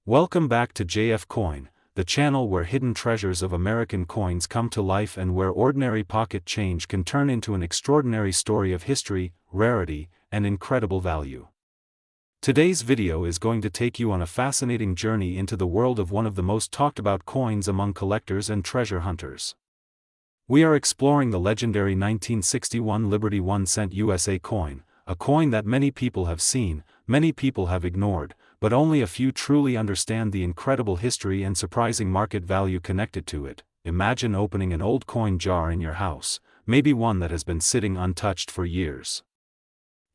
Welcome back to JF Coin, the channel where hidden treasures of American coins come to life and where ordinary pocket change can turn into an extraordinary story of history, rarity, and incredible value. Today's video is going to take you on a fascinating journey into the world of one of the most talked about coins among collectors and treasure hunters. We are exploring the legendary 1961 Liberty 1-cent USA coin, a coin that many people have seen, many people have ignored, but only a few truly understand the incredible history and surprising market value connected to it. Imagine opening an old coin jar in your house, maybe one that has been sitting untouched for years.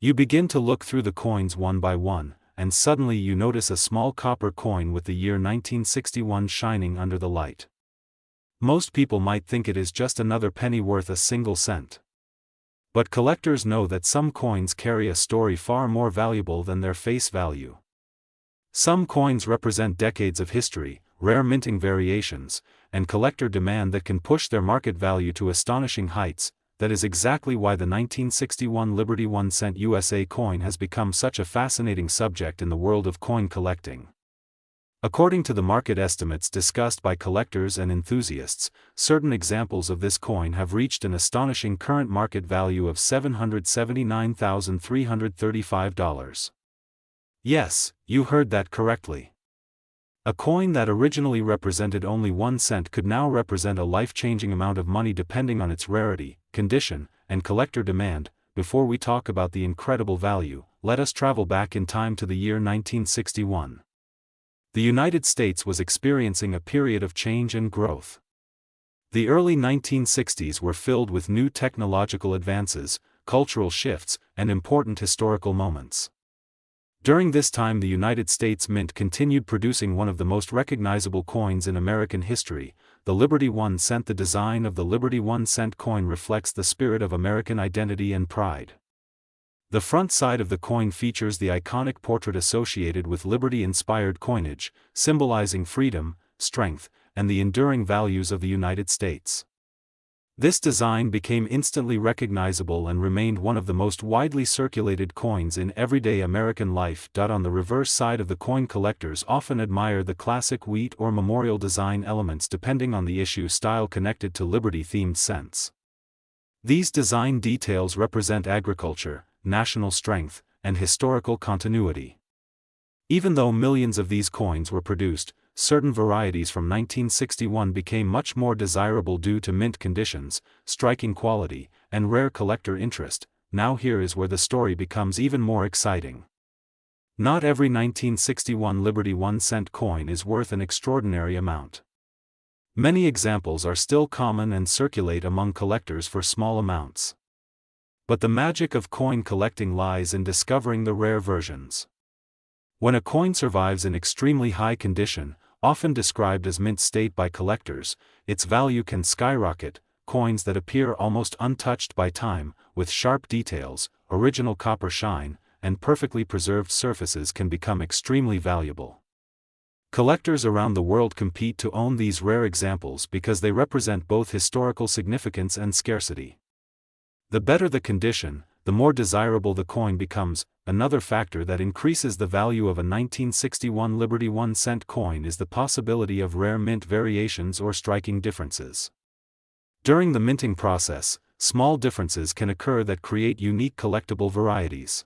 You begin to look through the coins one by one, and suddenly you notice a small copper coin with the year 1961 shining under the light. Most people might think it is just another penny worth a single cent. But collectors know that some coins carry a story far more valuable than their face value. Some coins represent decades of history, rare minting variations, and collector demand that can push their market value to astonishing heights. That is exactly why the 1961 Liberty 1-cent USA coin has become such a fascinating subject in the world of coin collecting. According to the market estimates discussed by collectors and enthusiasts, certain examples of this coin have reached an astonishing current market value of $779,335. Yes, you heard that correctly. A coin that originally represented only 1 cent could now represent a life-changing amount of money depending on its rarity, condition, and collector demand. Before we talk about the incredible value, let us travel back in time to the year 1961. The United States was experiencing a period of change and growth. The early 1960s were filled with new technological advances, cultural shifts, and important historical moments. During this time, the United States Mint continued producing one of the most recognizable coins in American history, the Liberty 1-cent. The design of the Liberty 1-cent coin reflects the spirit of American identity and pride. The front side of the coin features the iconic portrait associated with liberty-inspired coinage, symbolizing freedom, strength, and the enduring values of the United States. This design became instantly recognizable and remained one of the most widely circulated coins in everyday American life. On the reverse side of the coin, collectors often admire the classic wheat or memorial design elements depending on the issue style connected to liberty-themed cents. These design details represent agriculture, national strength, and historical continuity. Even though millions of these coins were produced, certain varieties from 1961 became much more desirable due to mint conditions, striking quality, and rare collector interest. Now here is where the story becomes even more exciting. Not every 1961 Liberty 1-cent coin is worth an extraordinary amount. Many examples are still common and circulate among collectors for small amounts. But the magic of coin collecting lies in discovering the rare versions. When a coin survives in extremely high condition, often described as mint state by collectors, its value can skyrocket. Coins that appear almost untouched by time, with sharp details, original copper shine, and perfectly preserved surfaces can become extremely valuable. Collectors around the world compete to own these rare examples because they represent both historical significance and scarcity. The better the condition, the more desirable the coin becomes. Another factor that increases the value of a 1961 Liberty 1-cent coin is the possibility of rare mint variations or striking differences. During the minting process, small differences can occur that create unique collectible varieties.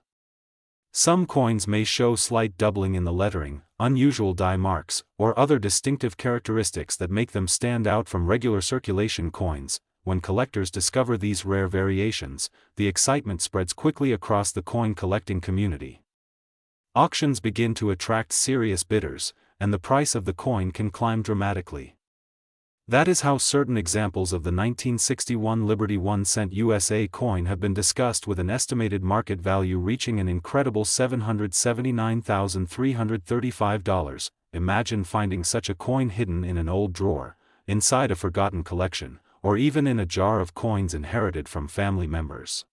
Some coins may show slight doubling in the lettering, unusual die marks, or other distinctive characteristics that make them stand out from regular circulation coins. When collectors discover these rare variations, the excitement spreads quickly across the coin collecting community. Auctions begin to attract serious bidders, and the price of the coin can climb dramatically. That is how certain examples of the 1961 Liberty 1-cent USA coin have been discussed, with an estimated market value reaching an incredible $779,335. Imagine finding such a coin hidden in an old drawer, inside a forgotten collection, or even in a jar of coins inherited from family members.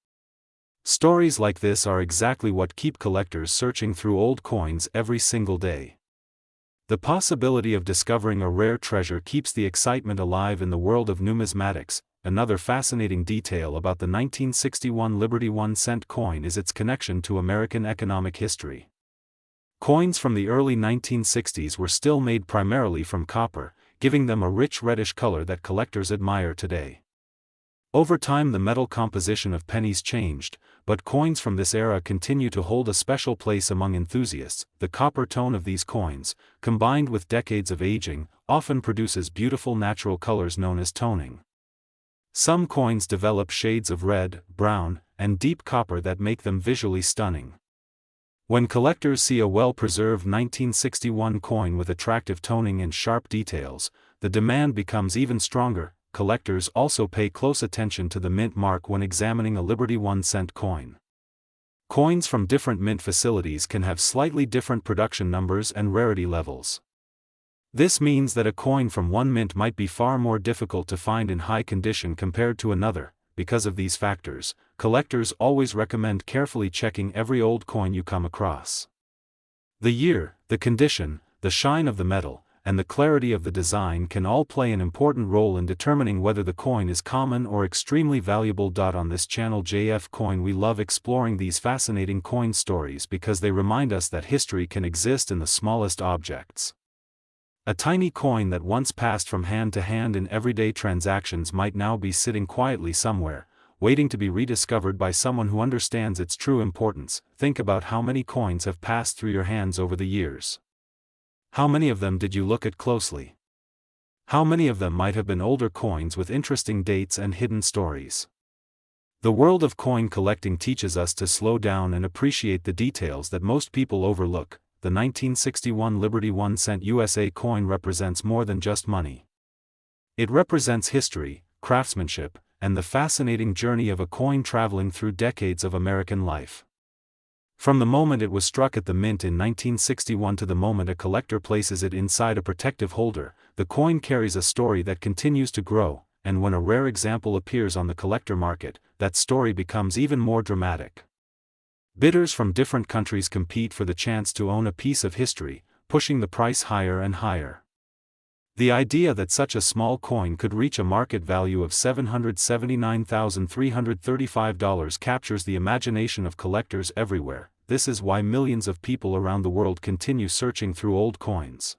Stories like this are exactly what keep collectors searching through old coins every single day. The possibility of discovering a rare treasure keeps the excitement alive in the world of numismatics. Another fascinating detail about the 1961 Liberty 1-cent coin is its connection to American economic history. Coins from the early 1960s were still made primarily from copper, giving them a rich reddish color that collectors admire today. Over time the metal composition of pennies changed, but coins from this era continue to hold a special place among enthusiasts. The copper tone of these coins, combined with decades of aging, often produces beautiful natural colors known as toning. Some coins develop shades of red, brown, and deep copper that make them visually stunning. When collectors see a well-preserved 1961 coin with attractive toning and sharp details, the demand becomes even stronger. Collectors also pay close attention to the mint mark when examining a Liberty 1-cent coin. Coins from different mint facilities can have slightly different production numbers and rarity levels. This means that a coin from one mint might be far more difficult to find in high condition compared to another. Because of these factors, collectors always recommend carefully checking every old coin you come across. The year, the condition, the shine of the metal, and the clarity of the design can all play an important role in determining whether the coin is common or extremely valuable. On this channel JF Coin we love exploring these fascinating coin stories because they remind us that history can exist in the smallest objects. A tiny coin that once passed from hand to hand in everyday transactions might now be sitting quietly somewhere, waiting to be rediscovered by someone who understands its true importance. Think about how many coins have passed through your hands over the years. How many of them did you look at closely? How many of them might have been older coins with interesting dates and hidden stories? The world of coin collecting teaches us to slow down and appreciate the details that most people overlook. The 1961 Liberty 1-cent USA coin represents more than just money. It represents history, craftsmanship, and the fascinating journey of a coin traveling through decades of American life. From the moment it was struck at the mint in 1961 to the moment a collector places it inside a protective holder, the coin carries a story that continues to grow, and when a rare example appears on the collector market, that story becomes even more dramatic. Bidders from different countries compete for the chance to own a piece of history, pushing the price higher and higher. The idea that such a small coin could reach a market value of $779,335 captures the imagination of collectors everywhere. This is why millions of people around the world continue searching through old coins.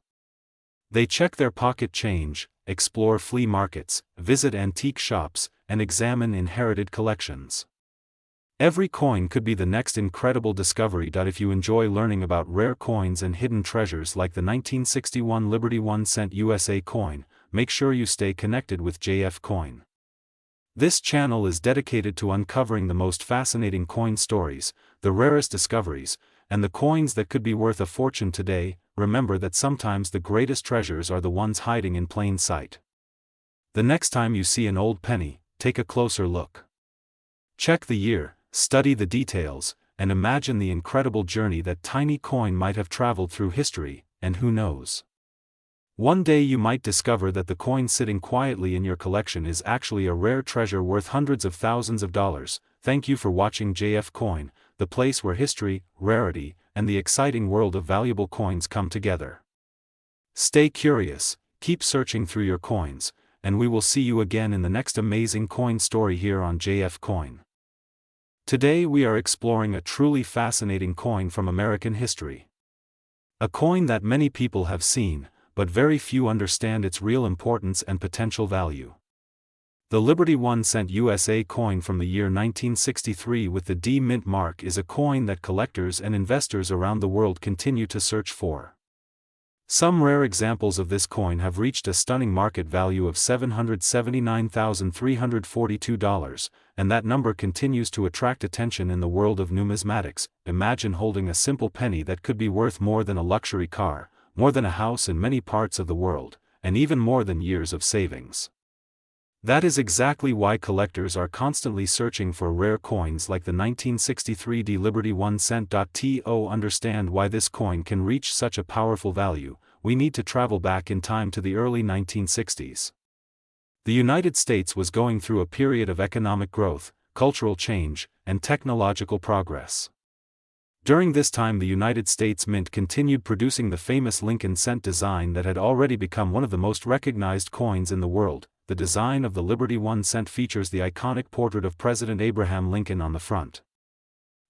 They check their pocket change, explore flea markets, visit antique shops, and examine inherited collections. Every coin could be the next incredible discovery. If you enjoy learning about rare coins and hidden treasures like the 1961 Liberty 1-cent USA coin, make sure you stay connected with JF Coin. This channel is dedicated to uncovering the most fascinating coin stories, the rarest discoveries, and the coins that could be worth a fortune today. Remember that sometimes the greatest treasures are the ones hiding in plain sight. The next time you see an old penny, take a closer look. Check the year, study the details, and imagine the incredible journey that tiny coin might have traveled through history, and who knows? One day you might discover that the coin sitting quietly in your collection is actually a rare treasure worth hundreds of thousands of dollars. Thank you for watching JF Coin, the place where history, rarity, and the exciting world of valuable coins come together. Stay curious, keep searching through your coins, and we will see you again in the next amazing coin story here on JF Coin. Today we are exploring a truly fascinating coin from American history. A coin that many people have seen, but very few understand its real importance and potential value. The Liberty 1-cent USA coin from the year 1963 with the D mint mark is a coin that collectors and investors around the world continue to search for. Some rare examples of this coin have reached a stunning market value of $779,342, and that number continues to attract attention in the world of numismatics. Imagine holding a simple penny that could be worth more than a luxury car, more than a house in many parts of the world, and even more than years of savings. That is exactly why collectors are constantly searching for rare coins like the 1963 D Liberty 1-cent. To understand why this coin can reach such a powerful value, we need to travel back in time to the early 1960s. The United States was going through a period of economic growth, cultural change, and technological progress. During this time the United States Mint continued producing the famous Lincoln cent design that had already become one of the most recognized coins in the world. The design of the Liberty 1-cent features the iconic portrait of President Abraham Lincoln on the front.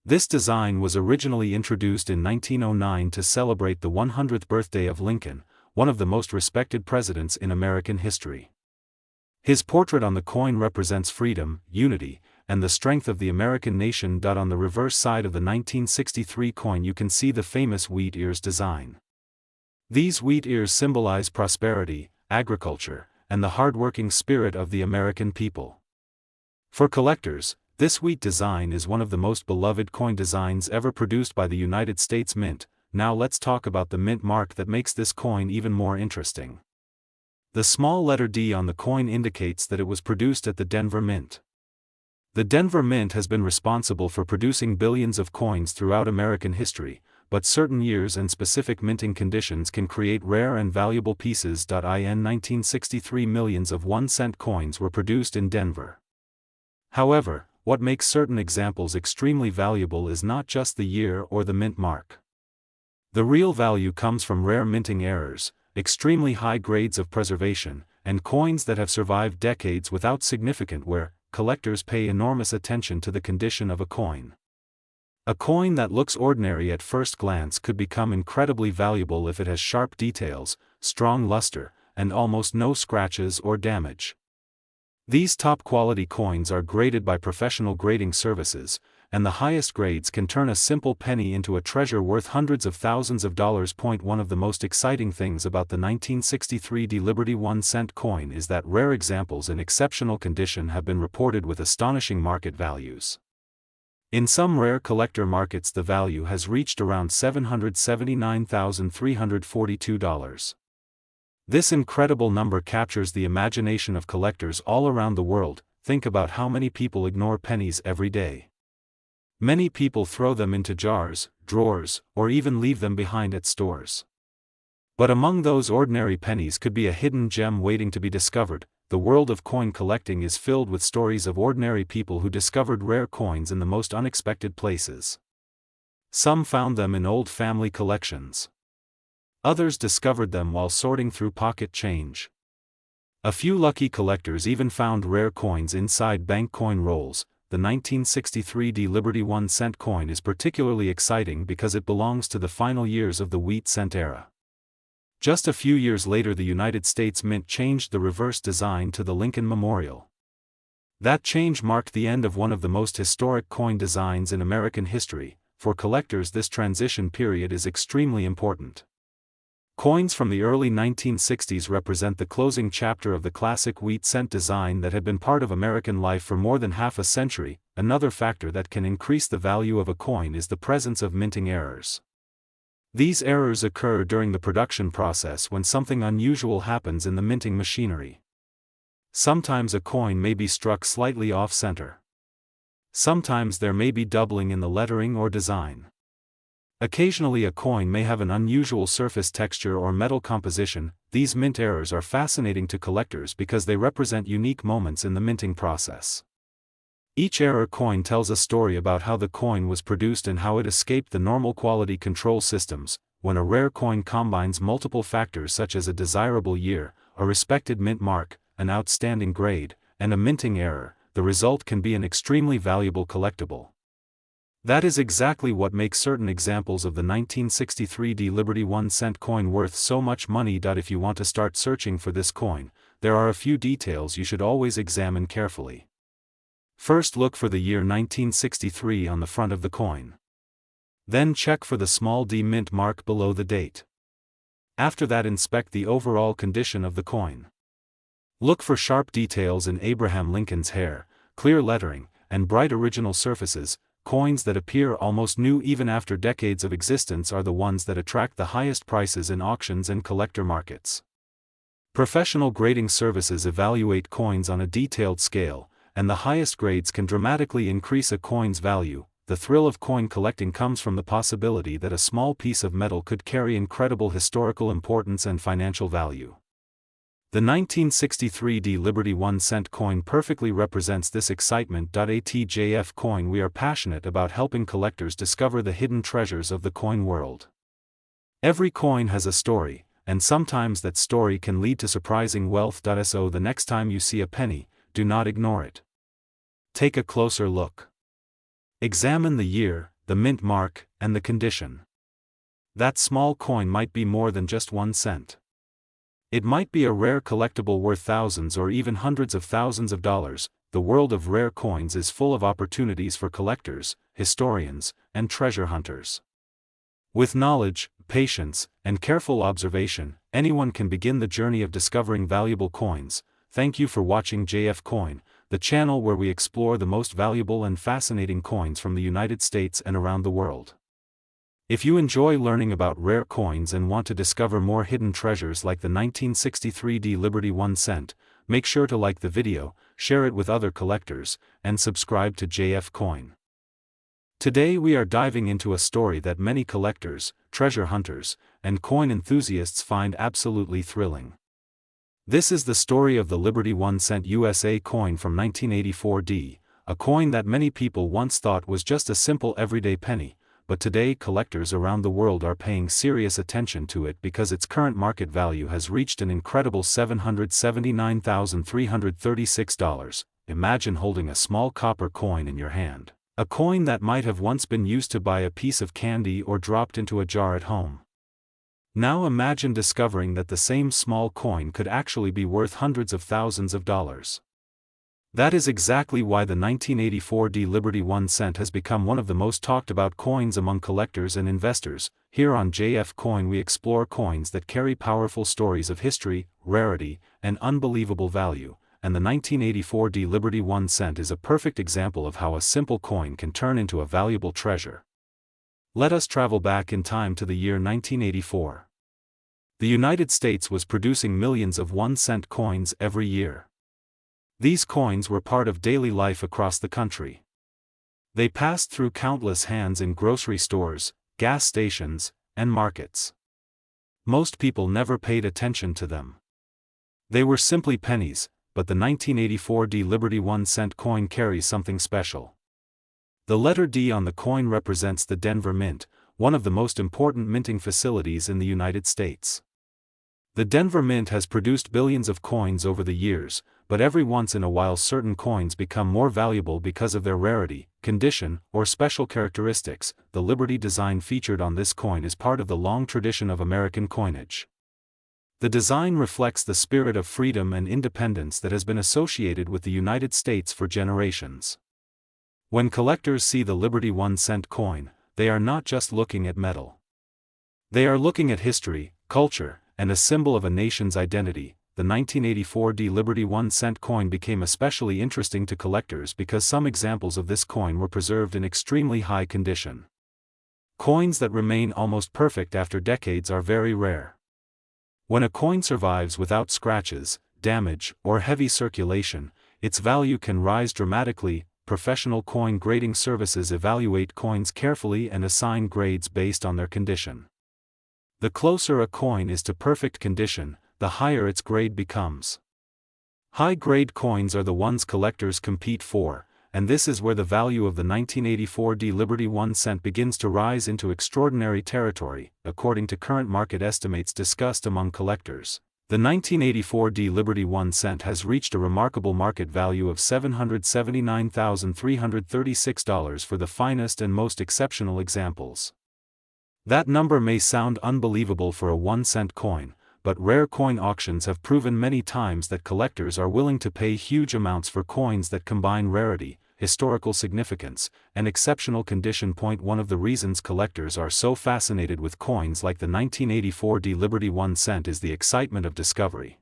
This design was originally introduced in 1909 to celebrate the 100th birthday of Lincoln, one of the most respected presidents in American history. His portrait on the coin represents freedom, unity, and the strength of the American nation. On the reverse side of the 1963 coin you can see the famous wheat ears design. These wheat ears symbolize prosperity, agriculture, and the hard-working spirit of the American people. For collectors, this wheat design is one of the most beloved coin designs ever produced by the United States Mint. Now let's talk about the mint mark that makes this coin even more interesting. The small letter D on the coin indicates that it was produced at the Denver Mint. The Denver Mint has been responsible for producing billions of coins throughout American history, but certain years and specific minting conditions can create rare and valuable pieces. In 1963 millions of 1-cent coins were produced in Denver. However, what makes certain examples extremely valuable is not just the year or the mint mark. The real value comes from rare minting errors, extremely high grades of preservation, and coins that have survived decades without significant wear. Collectors pay enormous attention to the condition of a coin. A coin that looks ordinary at first glance could become incredibly valuable if it has sharp details, strong luster, and almost no scratches or damage. These top-quality coins are graded by professional grading services, and the highest grades can turn a simple penny into a treasure worth hundreds of thousands of dollars. One of the most exciting things about the 1963 Liberty 1-cent coin is that rare examples in exceptional condition have been reported with astonishing market values. In some rare collector markets the value has reached around $779,342. This incredible number captures the imagination of collectors all around the world. Think about how many people ignore pennies every day. Many people throw them into jars, drawers, or even leave them behind at stores. But among those ordinary pennies could be a hidden gem waiting to be discovered. The world of coin collecting is filled with stories of ordinary people who discovered rare coins in the most unexpected places. Some found them in old family collections. Others discovered them while sorting through pocket change. A few lucky collectors even found rare coins inside bank coin rolls. The 1963 Liberty 1-cent coin is particularly exciting because it belongs to the final years of the wheat cent era. Just a few years later the United States Mint changed the reverse design to the Lincoln Memorial. That change marked the end of one of the most historic coin designs in American history. For collectors this transition period is extremely important. Coins from the early 1960s represent the closing chapter of the classic wheat cent design that had been part of American life for more than half a century. Another factor that can increase the value of a coin is the presence of minting errors. These errors occur during the production process when something unusual happens in the minting machinery. Sometimes a coin may be struck slightly off-center. Sometimes there may be doubling in the lettering or design. Occasionally a coin may have an unusual surface texture or metal composition. These mint errors are fascinating to collectors because they represent unique moments in the minting process. Each error coin tells a story about how the coin was produced and how it escaped the normal quality control systems. When a rare coin combines multiple factors such as a desirable year, a respected mint mark, an outstanding grade, and a minting error, the result can be an extremely valuable collectible. That is exactly what makes certain examples of the 1963 Liberty 1-cent coin worth so much money. If you want to start searching for this coin, there are a few details you should always examine carefully. First, look for the year 1963 on the front of the coin. Then check for the small d mint mark below the date. After that, inspect the overall condition of the coin. Look for sharp details in Abraham Lincoln's hair, clear lettering, and bright original surfaces. Coins that appear almost new even after decades of existence are the ones that attract the highest prices in auctions and collector markets. Professional grading services evaluate coins on a detailed scale, and the highest grades can dramatically increase a coin's value. The thrill of coin collecting comes from the possibility that a small piece of metal could carry incredible historical importance and financial value. The 1963 Liberty 1-cent coin perfectly represents this excitement. ATJF coin. We are passionate about helping collectors discover the hidden treasures of the coin world. Every coin has a story, and sometimes that story can lead to surprising wealth. So the next time you see a penny, do not ignore it. Take a closer look. Examine the year, the mint mark, and the condition. That small coin might be more than just 1 cent. It might be a rare collectible worth thousands or even hundreds of thousands of dollars. The world of rare coins is full of opportunities for collectors, historians, and treasure hunters. With knowledge, patience, and careful observation, anyone can begin the journey of discovering valuable coins. Thank you for watching JF Coin, the channel where we explore the most valuable and fascinating coins from the United States and around the world. If you enjoy learning about rare coins and want to discover more hidden treasures like the 1963 D Liberty 1 cent, make sure to like the video, share it with other collectors, and subscribe to JF Coin. Today we are diving into a story that many collectors, treasure hunters, and coin enthusiasts find absolutely thrilling. This is the story of the Liberty 1 cent USA coin from 1984 D, a coin that many people once thought was just a simple everyday penny, but today collectors around the world are paying serious attention to it because its current market value has reached an incredible $779,336. Imagine holding a small copper coin in your hand. A coin that might have once been used to buy a piece of candy or dropped into a jar at home. Now imagine discovering that the same small coin could actually be worth hundreds of thousands of dollars. That is exactly why the 1984 D Liberty 1 cent has become one of the most talked about coins among collectors and investors. Here on JF Coin we explore coins that carry powerful stories of history, rarity, and unbelievable value, and the 1984 D Liberty 1 cent is a perfect example of how a simple coin can turn into a valuable treasure. Let us travel back in time to the year 1984. The United States was producing millions of 1 cent coins every year. These coins were part of daily life across the country. They passed through countless hands in grocery stores, gas stations, and markets. Most people never paid attention to them. They were simply pennies, but the 1984 D Liberty 1 cent coin carries something special. The letter D on the coin represents the Denver Mint, one of the most important minting facilities in the United States. The Denver Mint has produced billions of coins over the years, but every once in a while certain coins become more valuable because of their rarity, condition, or special characteristics. The Liberty design featured on this coin is part of the long tradition of American coinage. The design reflects the spirit of freedom and independence that has been associated with the United States for generations. When collectors see the Liberty 1 cent coin, they are not just looking at metal. They are looking at history, culture, and a symbol of a nation's identity. The 1984 D Liberty 1 cent coin became especially interesting to collectors because some examples of this coin were preserved in extremely high condition. Coins that remain almost perfect after decades are very rare. When a coin survives without scratches, damage, or heavy circulation, its value can rise dramatically. Professional coin grading services evaluate coins carefully and assign grades based on their condition. The closer a coin is to perfect condition, the higher its grade becomes. High-grade coins are the ones collectors compete for, and this is where the value of the 1984 D Liberty 1 cent begins to rise into extraordinary territory, according to current market estimates discussed among collectors. The 1984 D Liberty 1 cent has reached a remarkable market value of $779,336 for the finest and most exceptional examples. That number may sound unbelievable for a 1 cent coin, but rare coin auctions have proven many times that collectors are willing to pay huge amounts for coins that combine rarity, historical significance, and exceptional condition. One of the reasons collectors are so fascinated with coins like the 1984 D Liberty 1 cent is the excitement of discovery.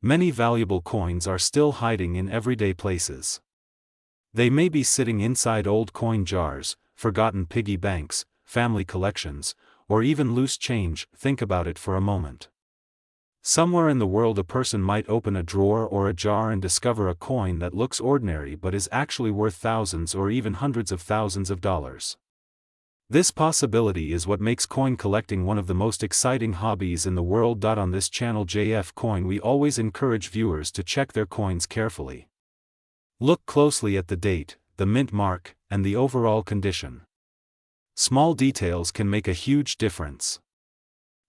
Many valuable coins are still hiding in everyday places. They may be sitting inside old coin jars, forgotten piggy banks, family collections, or even loose change. Think about it for a moment. Somewhere in the world a person might open a drawer or a jar and discover a coin that looks ordinary but is actually worth thousands or even hundreds of thousands of dollars. This possibility is what makes coin collecting one of the most exciting hobbies in the world. On this channel JF Coin we always encourage viewers to check their coins carefully. Look closely at the date, the mint mark, and the overall condition. Small details can make a huge difference.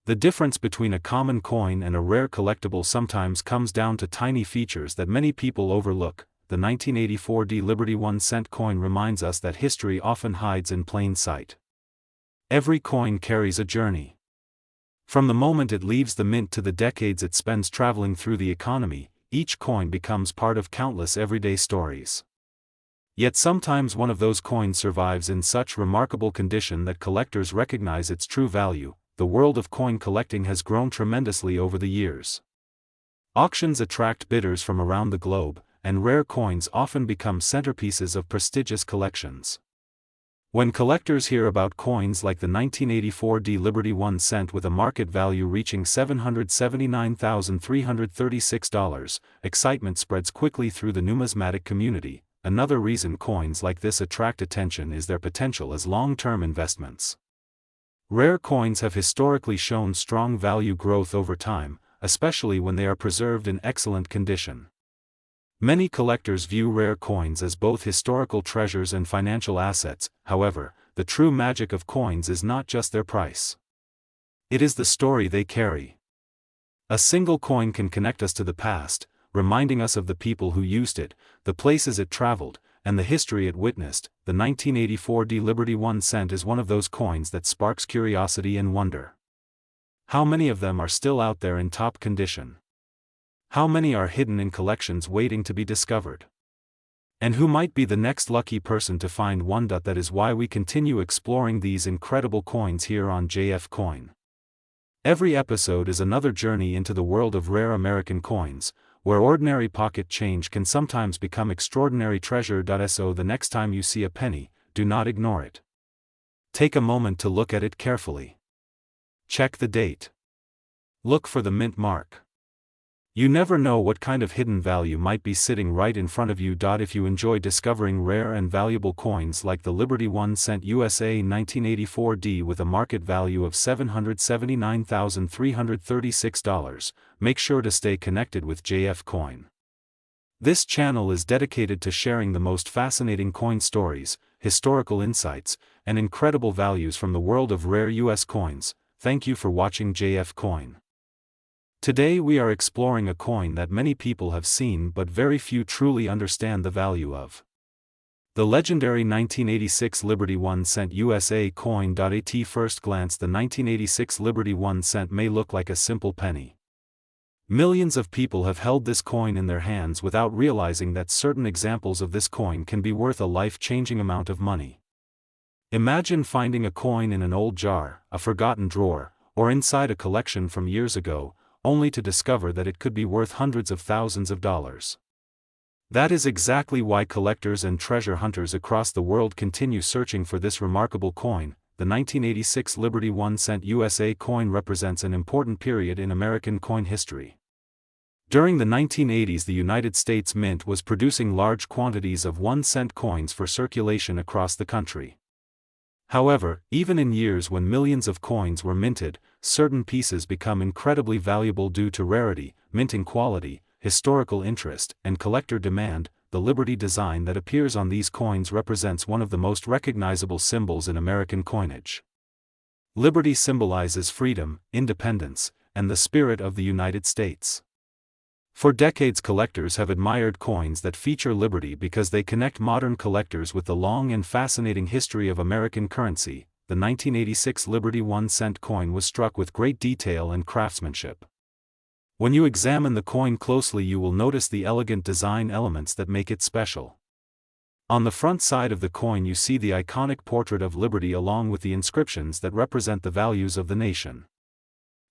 The difference between a common coin and a rare collectible sometimes comes down to tiny features that many people overlook. the 1984 Liberty 1-cent coin reminds us that history often hides in plain sight. Every coin carries a journey. From the moment it leaves the mint to the decades it spends traveling through the economy, each coin becomes part of countless everyday stories. Yet sometimes one of those coins survives in such remarkable condition that collectors recognize its true value. The world of coin collecting has grown tremendously over the years. Auctions attract bidders from around the globe, and rare coins often become centerpieces of prestigious collections. When collectors hear about coins like the 1984 Liberty 1 cent with a market value reaching $779,336, excitement spreads quickly through the numismatic community. Another reason coins like this attract attention is their potential as long-term investments. Rare coins have historically shown strong value growth over time, especially when they are preserved in excellent condition. Many collectors view rare coins as both historical treasures and financial assets. However, the true magic of coins is not just their price. It is the story they carry. A single coin can connect us to the past, reminding us of the people who used it, the places it traveled, and the history it witnessed. The 1984 Liberty 1 cent is one of those coins that sparks curiosity and wonder. How many of them are still out there in top condition? How many are hidden in collections waiting to be discovered? And who might be the next lucky person to find one? That is why we continue exploring these incredible coins here on JF Coin. Every episode is another journey into the world of rare American coins, where ordinary pocket change can sometimes become extraordinary treasure. So the next time you see a penny, do not ignore it. Take a moment to look at it carefully. Check the date. Look for the mint mark. You never know what kind of hidden value might be sitting right in front of you. If you enjoy discovering rare and valuable coins like the Liberty 1 cent USA 1984 with a market value of $779,336, make sure to stay connected with JF Coin. This channel is dedicated to sharing the most fascinating coin stories, historical insights, and incredible values from the world of rare US coins. Thank you for watching JF Coin. Today we are exploring a coin that many people have seen but very few truly understand the value of. The legendary 1986 Liberty 1 cent USA coin. At first glance, the 1986 Liberty 1 cent may look like a simple penny. Millions of people have held this coin in their hands without realizing that certain examples of this coin can be worth a life-changing amount of money. Imagine finding a coin in an old jar, a forgotten drawer, or inside a collection from years ago, only to discover that it could be worth hundreds of thousands of dollars. That is exactly why collectors and treasure hunters across the world continue searching for this remarkable coin. The 1986 Liberty 1 cent USA coin represents an important period in American coin history. During the 1980s, the United States Mint was producing large quantities of 1-cent coins for circulation across the country. However, even in years when millions of coins were minted, certain pieces become incredibly valuable due to rarity, minting quality, historical interest, and collector demand. The Liberty design that appears on these coins represents one of the most recognizable symbols in American coinage. Liberty symbolizes freedom, independence, and the spirit of the United States. For decades, collectors have admired coins that feature liberty because they connect modern collectors with the long and fascinating history of American currency. The 1986 Liberty 1 cent coin was struck with great detail and craftsmanship. When you examine the coin closely, you will notice the elegant design elements that make it special. On the front side of the coin you see the iconic portrait of Liberty along with the inscriptions that represent the values of the nation.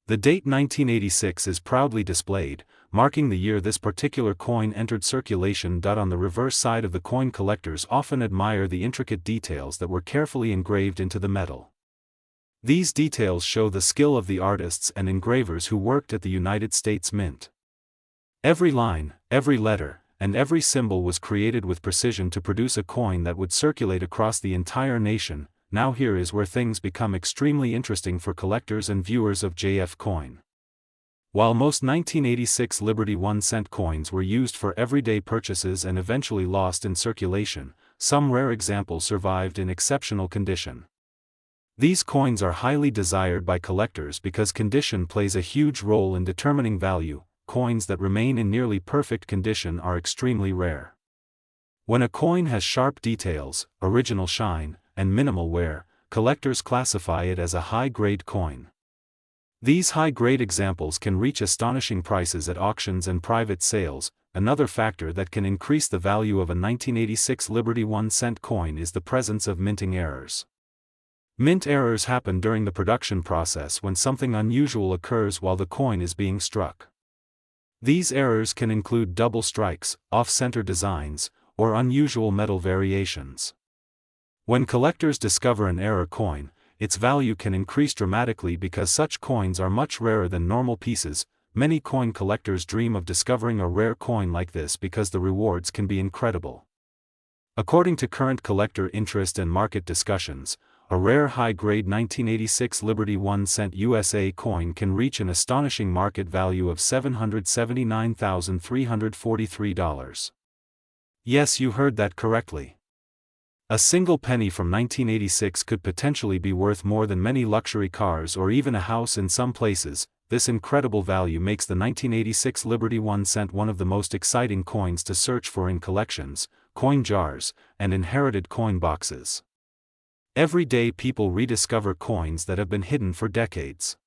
The date 1986 is proudly displayed, marking the year this particular coin entered circulation. On the reverse side of the coin, collectors often admire the intricate details that were carefully engraved into the metal. These details show the skill of the artists and engravers who worked at the United States Mint. Every line, every letter, and every symbol was created with precision to produce a coin that would circulate across the entire nation. Now here is where things become extremely interesting for collectors and viewers of JF Coin. While most 1986 Liberty 1 cent coins were used for everyday purchases and eventually lost in circulation, some rare examples survived in exceptional condition. These coins are highly desired by collectors because condition plays a huge role in determining value. Coins that remain in nearly perfect condition are extremely rare. When a coin has sharp details, original shine, and minimal wear, collectors classify it as a high-grade coin. These high-grade examples can reach astonishing prices at auctions and private sales. Another factor that can increase the value of a 1986 Liberty 1-cent coin is the presence of minting errors. Mint errors happen during the production process when something unusual occurs while the coin is being struck. These errors can include double strikes, off-center designs, or unusual metal variations. When collectors discover an error coin, its value can increase dramatically because such coins are much rarer than normal pieces. Many coin collectors dream of discovering a rare coin like this because the rewards can be incredible. According to current collector interest and market discussions, a rare high-grade 1986 Liberty 1-cent USA coin can reach an astonishing market value of $779,343. Yes, you heard that correctly. A single penny from 1986 could potentially be worth more than many luxury cars or even a house in some places. This incredible value makes the 1986 Liberty 1-cent one of the most exciting coins to search for in collections, coin jars, and inherited coin boxes. Every day people rediscover coins that have been hidden for decades.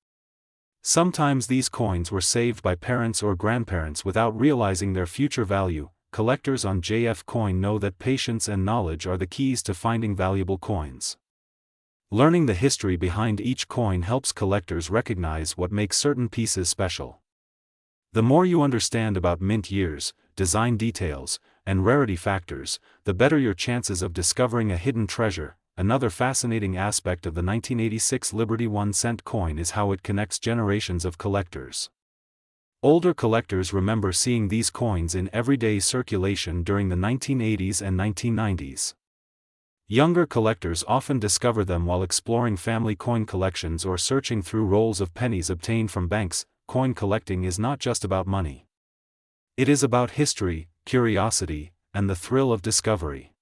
Sometimes these coins were saved by parents or grandparents without realizing their future value. Collectors on JF Coin know that patience and knowledge are the keys to finding valuable coins. Learning the history behind each coin helps collectors recognize what makes certain pieces special. The more you understand about mint years, design details, and rarity factors, the better your chances of discovering a hidden treasure. Another fascinating aspect of the 1986 Liberty 1-cent coin is how it connects generations of collectors. Older collectors remember seeing these coins in everyday circulation during the 1980s and 1990s. Younger collectors often discover them while exploring family coin collections or searching through rolls of pennies obtained from banks. Coin collecting is not just about money. It is about history, curiosity, and the thrill of discovery.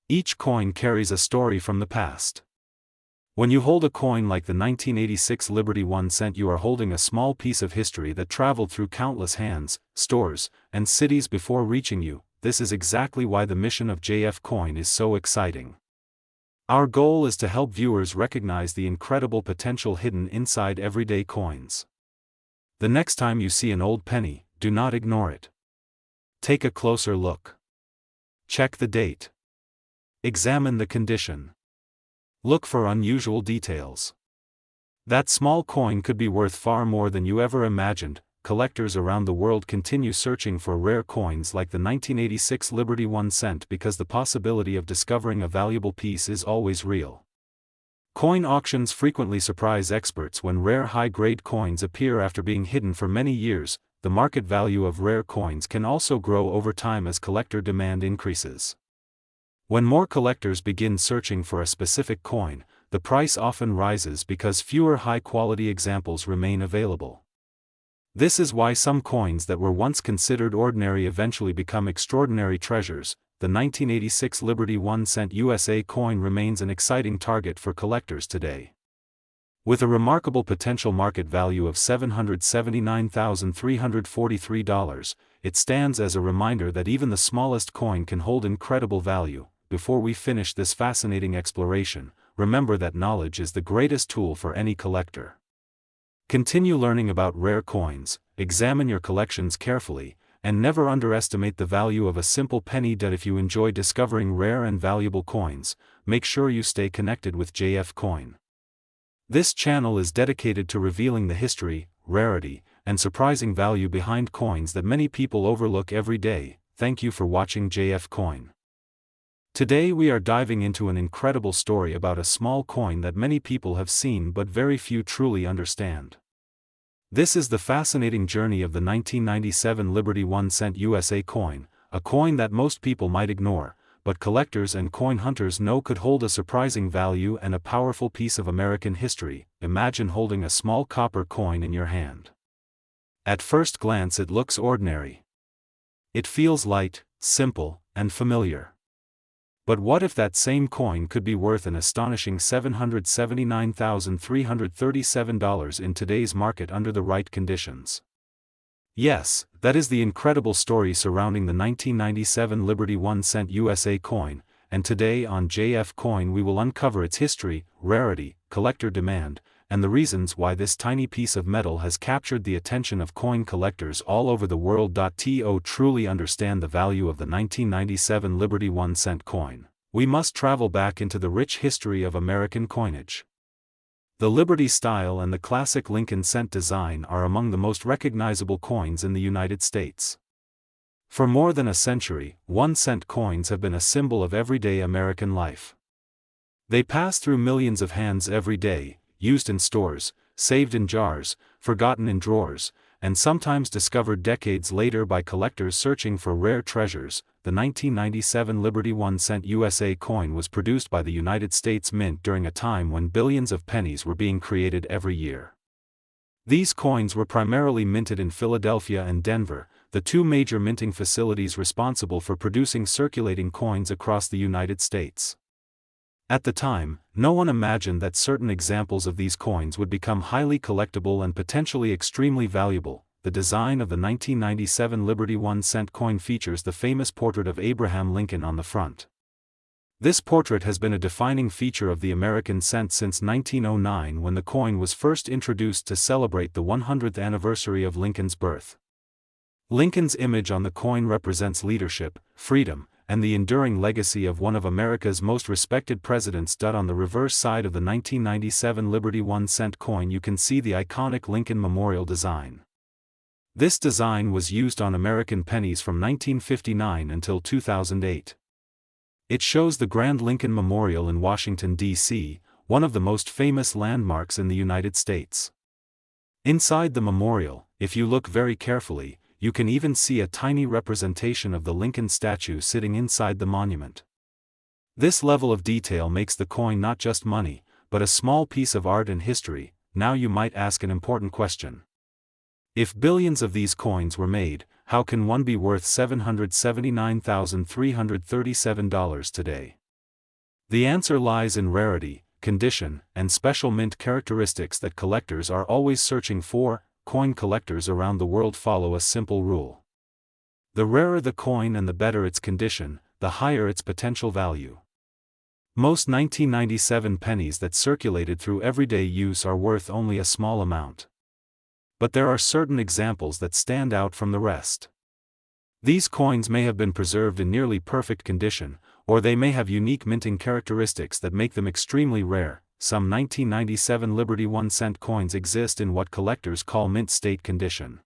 Each coin carries a story from the past. When you hold a coin like the 1986 Liberty 1-cent, you are holding a small piece of history that traveled through countless hands, stores, and cities before reaching you. This is exactly why the mission of JF Coin is so exciting. Our goal is to help viewers recognize the incredible potential hidden inside everyday coins. The next time you see an old penny, do not ignore it. Take a closer look. Check the date. Examine the condition. Look for unusual details. That small coin could be worth far more than you ever imagined. Collectors around the world continue searching for rare coins like the 1986 Liberty 1-cent because the possibility of discovering a valuable piece is always real. Coin auctions frequently surprise experts when rare high-grade coins appear after being hidden for many years. The market value of rare coins can also grow over time as collector demand increases. When more collectors begin searching for a specific coin, the price often rises because fewer high-quality examples remain available. This is why some coins that were once considered ordinary eventually become extraordinary treasures. The 1986 Liberty 1-cent USA coin remains an exciting target for collectors today. With a remarkable potential market value of $779,343, it stands as a reminder that even the smallest coin can hold incredible value. Before we finish this fascinating exploration, remember that knowledge is the greatest tool for any collector. Continue learning about rare coins, examine your collections carefully, and never underestimate the value of a simple penny. If you enjoy discovering rare and valuable coins, make sure you stay connected with JF Coin. This channel is dedicated to revealing the history, rarity, and surprising value behind coins that many people overlook every day. Thank you for watching JF Coin. Today we are diving into an incredible story about a small coin that many people have seen but very few truly understand. This is the fascinating journey of the 1997 Liberty 1-cent USA coin, a coin that most people might ignore, but collectors and coin hunters know could hold a surprising value and a powerful piece of American history. Imagine holding a small copper coin in your hand. At first glance it looks ordinary. It feels light, simple, and familiar. But what if that same coin could be worth an astonishing $779,337 in today's market under the right conditions? Yes, that is the incredible story surrounding the 1997 Liberty 1 cent USA coin, and today on JF Coin we will uncover its history, rarity, collector demand, and the reasons why this tiny piece of metal has captured the attention of coin collectors all over the world. To truly understand the value of the 1997 Liberty 1 cent coin, we must travel back into the rich history of American coinage. The Liberty style and the classic Lincoln cent design are among the most recognizable coins in the United States. For more than a century, 1 cent coins have been a symbol of everyday American life. They pass through millions of hands every day, used in stores, saved in jars, forgotten in drawers, and sometimes discovered decades later by collectors searching for rare treasures. The 1997 Liberty 1 cent USA coin was produced by the United States Mint during a time when billions of pennies were being created every year. These coins were primarily minted in Philadelphia and Denver, the two major minting facilities responsible for producing circulating coins across the United States. At the time, no one imagined that certain examples of these coins would become highly collectible and potentially extremely valuable. The design of the 1997 Liberty 1 cent coin features the famous portrait of Abraham Lincoln on the front. This portrait has been a defining feature of the American cent since 1909, when the coin was first introduced to celebrate the 100th anniversary of Lincoln's birth. Lincoln's image on the coin represents leadership, freedom, and the enduring legacy of one of America's most respected presidents. On the reverse side of the 1997 Liberty 1 cent coin you can see the iconic Lincoln Memorial design. This design was used on American pennies from 1959 until 2008. It shows the Grand Lincoln Memorial in Washington, D.C., one of the most famous landmarks in the United States. Inside the memorial, if you look very carefully, you can even see a tiny representation of the Lincoln statue sitting inside the monument. This level of detail makes the coin not just money, but a small piece of art and history. Now you might ask an important question. If billions of these coins were made, how can one be worth $779,337 today? The answer lies in rarity, condition, and special mint characteristics that collectors are always searching for. Coin collectors around the world follow a simple rule. The rarer the coin and the better its condition, the higher its potential value. Most 1997 pennies that circulated through everyday use are worth only a small amount. But there are certain examples that stand out from the rest. These coins may have been preserved in nearly perfect condition, or they may have unique minting characteristics that make them extremely rare. Some 1997 Liberty 1 cent coins exist in what collectors call mint state condition.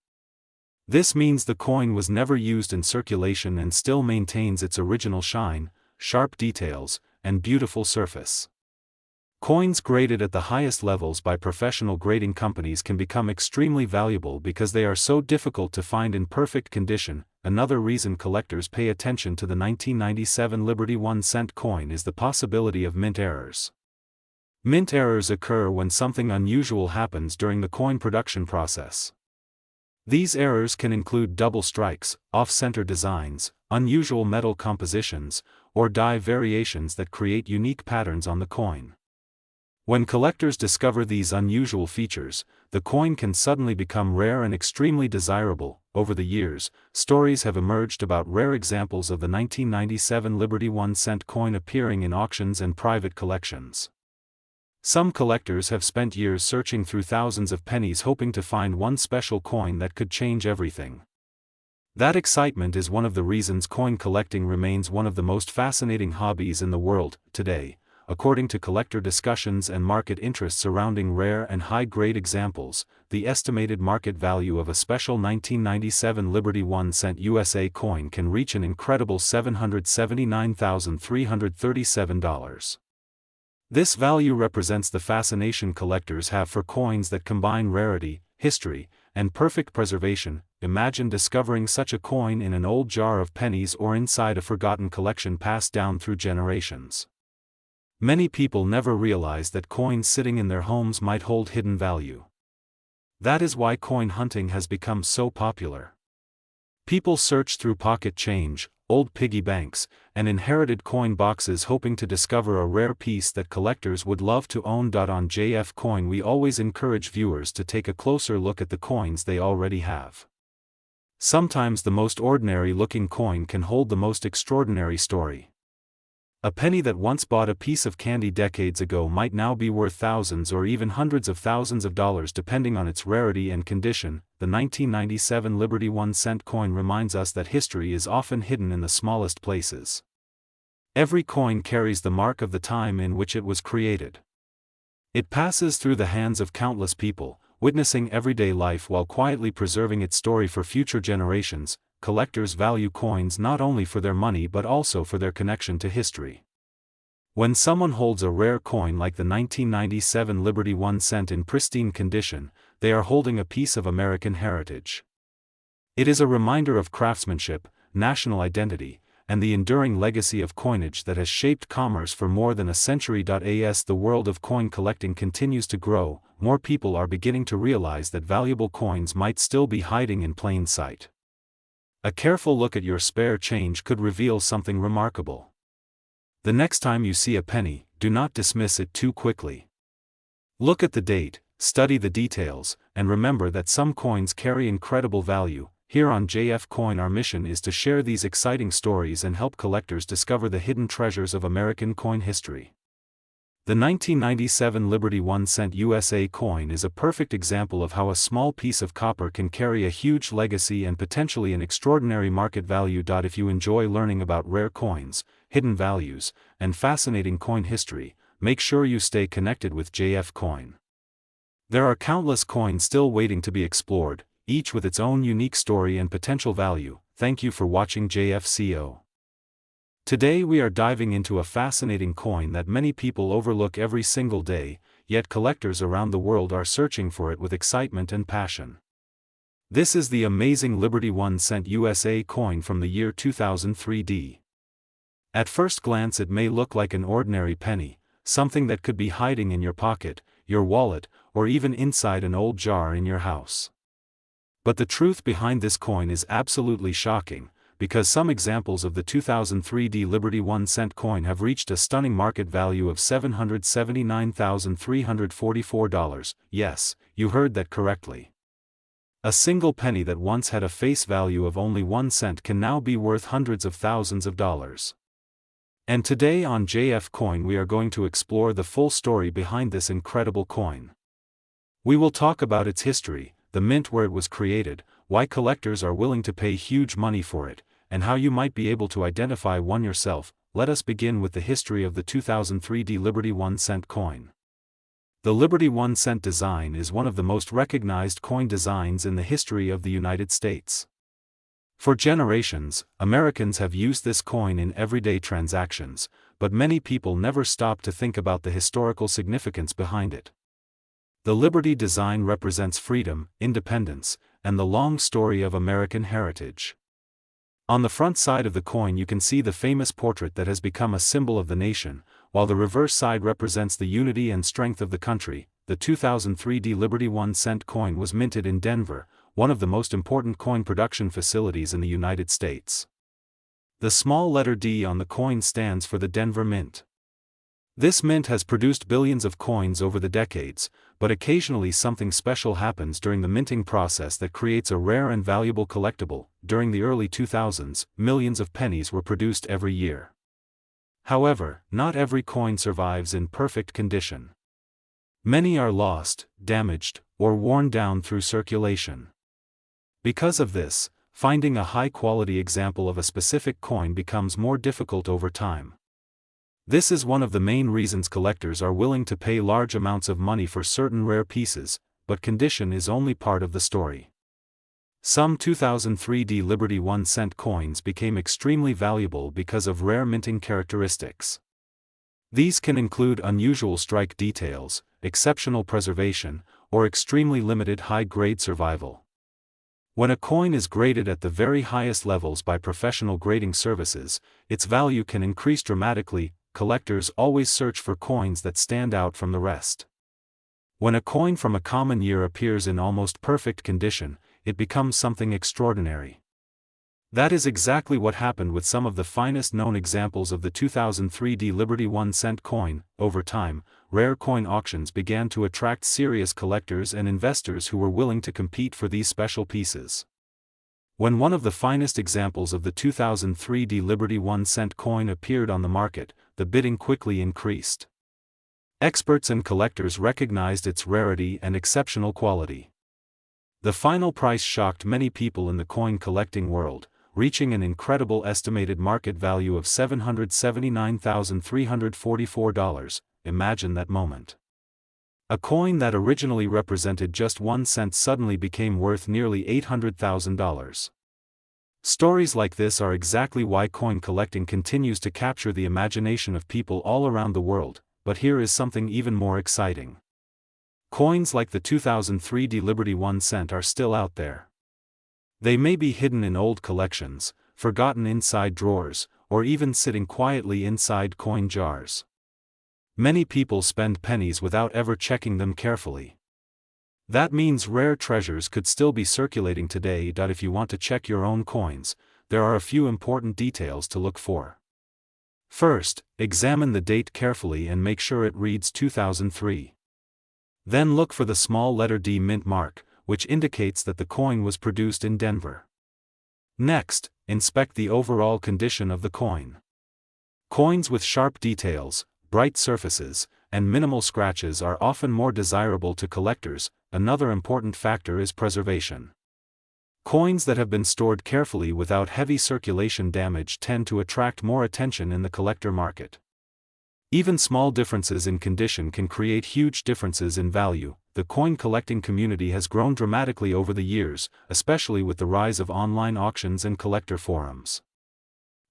This means the coin was never used in circulation and still maintains its original shine, sharp details, and beautiful surface. Coins graded at the highest levels by professional grading companies can become extremely valuable because they are so difficult to find in perfect condition. Another reason collectors pay attention to the 1997 Liberty 1 cent coin is the possibility of mint errors. Mint errors occur when something unusual happens during the coin production process. These errors can include double strikes, off-center designs, unusual metal compositions, or die variations that create unique patterns on the coin. When collectors discover these unusual features, the coin can suddenly become rare and extremely desirable. Over the years, stories have emerged about rare examples of the 1997 Liberty 1 cent coin appearing in auctions and private collections. Some collectors have spent years searching through thousands of pennies hoping to find one special coin that could change everything. That excitement is one of the reasons coin collecting remains one of the most fascinating hobbies in the world today. According to collector discussions and market interest surrounding rare and high-grade examples, the estimated market value of a special 1997 Liberty 1 cent USA coin can reach an incredible $779,337. This value represents the fascination collectors have for coins that combine rarity, history, and perfect preservation. Imagine discovering such a coin in an old jar of pennies or inside a forgotten collection passed down through generations. Many people never realize that coins sitting in their homes might hold hidden value. That is why coin hunting has become so popular. People search through pocket change, old piggy banks, and inherited coin boxes hoping to discover a rare piece that collectors would love to own. On JF Coin we always encourage viewers to take a closer look at the coins they already have. Sometimes the most ordinary-looking coin can hold the most extraordinary story. A penny that once bought a piece of candy decades ago might now be worth thousands or even hundreds of thousands of dollars depending on its rarity and condition. The 1997 Liberty 1-cent coin reminds us that history is often hidden in the smallest places. Every coin carries the mark of the time in which it was created. It passes through the hands of countless people, witnessing everyday life while quietly preserving its story for future generations. Collectors value coins not only for their money but also for their connection to history. When someone holds a rare coin like the 1997 Liberty 1-cent in pristine condition, they are holding a piece of American heritage. It is a reminder of craftsmanship, national identity, and the enduring legacy of coinage that has shaped commerce for more than a century. As the world of coin collecting continues to grow, more people are beginning to realize that valuable coins might still be hiding in plain sight. A careful look at your spare change could reveal something remarkable. The next time you see a penny, do not dismiss it too quickly. Look at the date, study the details, and remember that some coins carry incredible value. Here on JF Coin, our mission is to share these exciting stories and help collectors discover the hidden treasures of American coin history. The 1997 Liberty 1-cent USA coin is a perfect example of how a small piece of copper can carry a huge legacy and potentially an extraordinary market value. If you enjoy learning about rare coins, hidden values, and fascinating coin history, make sure you stay connected with JF Coin. There are countless coins still waiting to be explored, each with its own unique story and potential value. Thank you for watching JFCO. Today we are diving into a fascinating coin that many people overlook every single day, yet collectors around the world are searching for it with excitement and passion. This is the amazing Liberty 1-cent USA coin from the year 2003. At first glance it may look like an ordinary penny, something that could be hiding in your pocket, your wallet, or even inside an old jar in your house. But the truth behind this coin is absolutely shocking, because some examples of the 2003 Liberty 1-cent coin have reached a stunning market value of $779,344. Yes, you heard that correctly. A single penny that once had a face value of only 1 cent can now be worth hundreds of thousands of dollars. And today on JF Coin we are going to explore the full story behind this incredible coin. We will talk about its history, the mint where it was created, why collectors are willing to pay huge money for it, and how you might be able to identify one yourself. Let us begin with the history of the 2003 Liberty 1-cent coin. The Liberty 1-cent design is one of the most recognized coin designs in the history of the United States. For generations, Americans have used this coin in everyday transactions, but many people never stop to think about the historical significance behind it. The Liberty design represents freedom, independence, and the long story of American heritage. On the front side of the coin you can see the famous portrait that has become a symbol of the nation, while the reverse side represents the unity and strength of the country. The 2003 Liberty 1-cent coin was minted in Denver, one of the most important coin production facilities in the United States. The small letter D on the coin stands for the Denver Mint. This mint has produced billions of coins over the decades, but occasionally something special happens during the minting process that creates a rare and valuable collectible. During the early 2000s, millions of pennies were produced every year. However, not every coin survives in perfect condition. Many are lost, damaged, or worn down through circulation. Because of this, finding a high-quality example of a specific coin becomes more difficult over time. This is one of the main reasons collectors are willing to pay large amounts of money for certain rare pieces, but condition is only part of the story. Some 2003 Liberty 1-cent coins became extremely valuable because of rare minting characteristics. These can include unusual strike details, exceptional preservation, or extremely limited high-grade survival. When a coin is graded at the very highest levels by professional grading services, its value can increase dramatically. Collectors always search for coins that stand out from the rest. When a coin from a common year appears in almost perfect condition, it becomes something extraordinary. That is exactly what happened with some of the finest known examples of the 2003 Liberty 1-cent coin. Over time, rare coin auctions began to attract serious collectors and investors who were willing to compete for these special pieces. When one of the finest examples of the 2003 Liberty 1-cent coin appeared on the market, the bidding quickly increased. Experts and collectors recognized its rarity and exceptional quality. The final price shocked many people in the coin collecting world, reaching an incredible estimated market value of $779,344. Imagine that moment. A coin that originally represented just 1 cent suddenly became worth nearly $800,000. Stories like this are exactly why coin collecting continues to capture the imagination of people all around the world, but here is something even more exciting. Coins like the 2003 Liberty 1 cent are still out there. They may be hidden in old collections, forgotten inside drawers, or even sitting quietly inside coin jars. Many people spend pennies without ever checking them carefully. That means rare treasures could still be circulating today. If you want to check your own coins, there are a few important details to look for. First, examine the date carefully and make sure it reads 2003. Then look for the small letter D mint mark, which indicates that the coin was produced in Denver. Next, inspect the overall condition of the coin. Coins with sharp details, bright surfaces, and minimal scratches are often more desirable to collectors. Another important factor is preservation. Coins that have been stored carefully without heavy circulation damage tend to attract more attention in the collector market. Even small differences in condition can create huge differences in value. The coin collecting community has grown dramatically over the years, especially with the rise of online auctions and collector forums.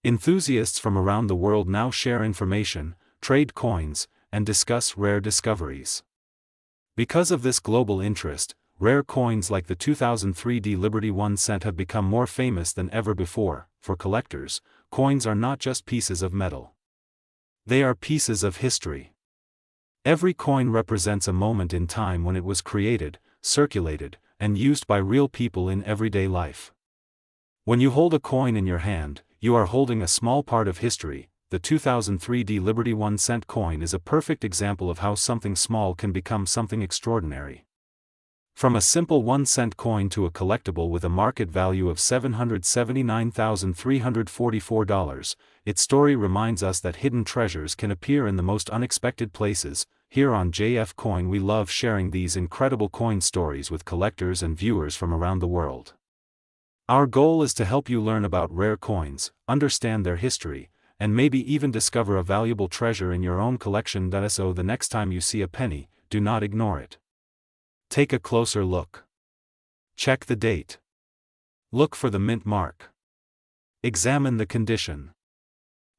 Enthusiasts from around the world now share information, trade coins, and discuss rare discoveries. Because of this global interest, rare coins like the 2003 Liberty 1 cent have become more famous than ever before. For collectors, coins are not just pieces of metal. They are pieces of history. Every coin represents a moment in time when it was created, circulated, and used by real people in everyday life. When you hold a coin in your hand, you are holding a small part of history. The 2003 Liberty 1 cent coin is a perfect example of how something small can become something extraordinary. From a simple 1 cent coin to a collectible with a market value of $779,344, its story reminds us that hidden treasures can appear in the most unexpected places. Here on JF Coin we love sharing these incredible coin stories with collectors and viewers from around the world. Our goal is to help you learn about rare coins, understand their history, and maybe even discover a valuable treasure in your own collection. So the next time you see a penny, do not ignore it. Take a closer look. Check the date. Look for the mint mark. Examine the condition.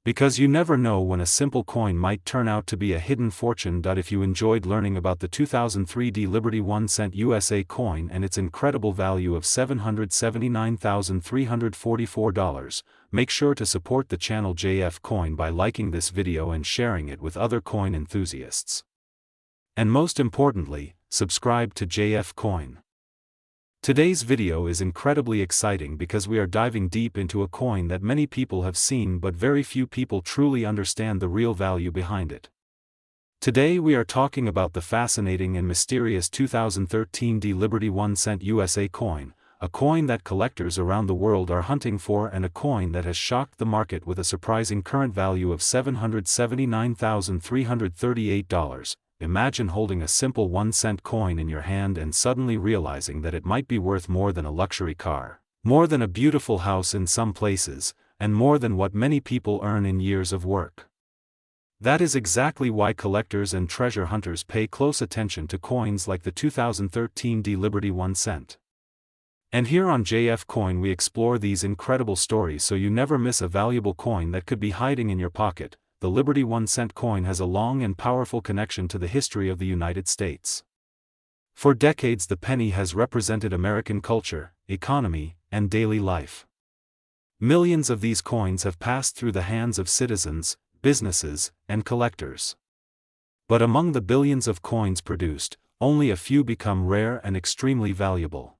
Because you never know when a simple coin might turn out to be a hidden fortune. If you enjoyed learning about the 2003 Liberty 1 cent USA coin and its incredible value of $779,344, make sure to support the channel JF Coin by liking this video and sharing it with other coin enthusiasts. And most importantly, subscribe to JF Coin. Today's video is incredibly exciting because we are diving deep into a coin that many people have seen but very few people truly understand the real value behind it. Today we are talking about the fascinating and mysterious 2013 Liberty 1 cent USA coin, a coin that collectors around the world are hunting for and a coin that has shocked the market with a surprising current value of $779,338. Imagine holding a simple 1 cent coin in your hand and suddenly realizing that it might be worth more than a luxury car, more than a beautiful house in some places, and more than what many people earn in years of work. That is exactly why collectors and treasure hunters pay close attention to coins like the 2013 Liberty 1 cent. And here on JF Coin we explore these incredible stories so you never miss a valuable coin that could be hiding in your pocket. The Liberty 1 cent coin has a long and powerful connection to the history of the United States. For decades the penny has represented American culture, economy, and daily life. Millions of these coins have passed through the hands of citizens, businesses, and collectors. But among the billions of coins produced, only a few become rare and extremely valuable.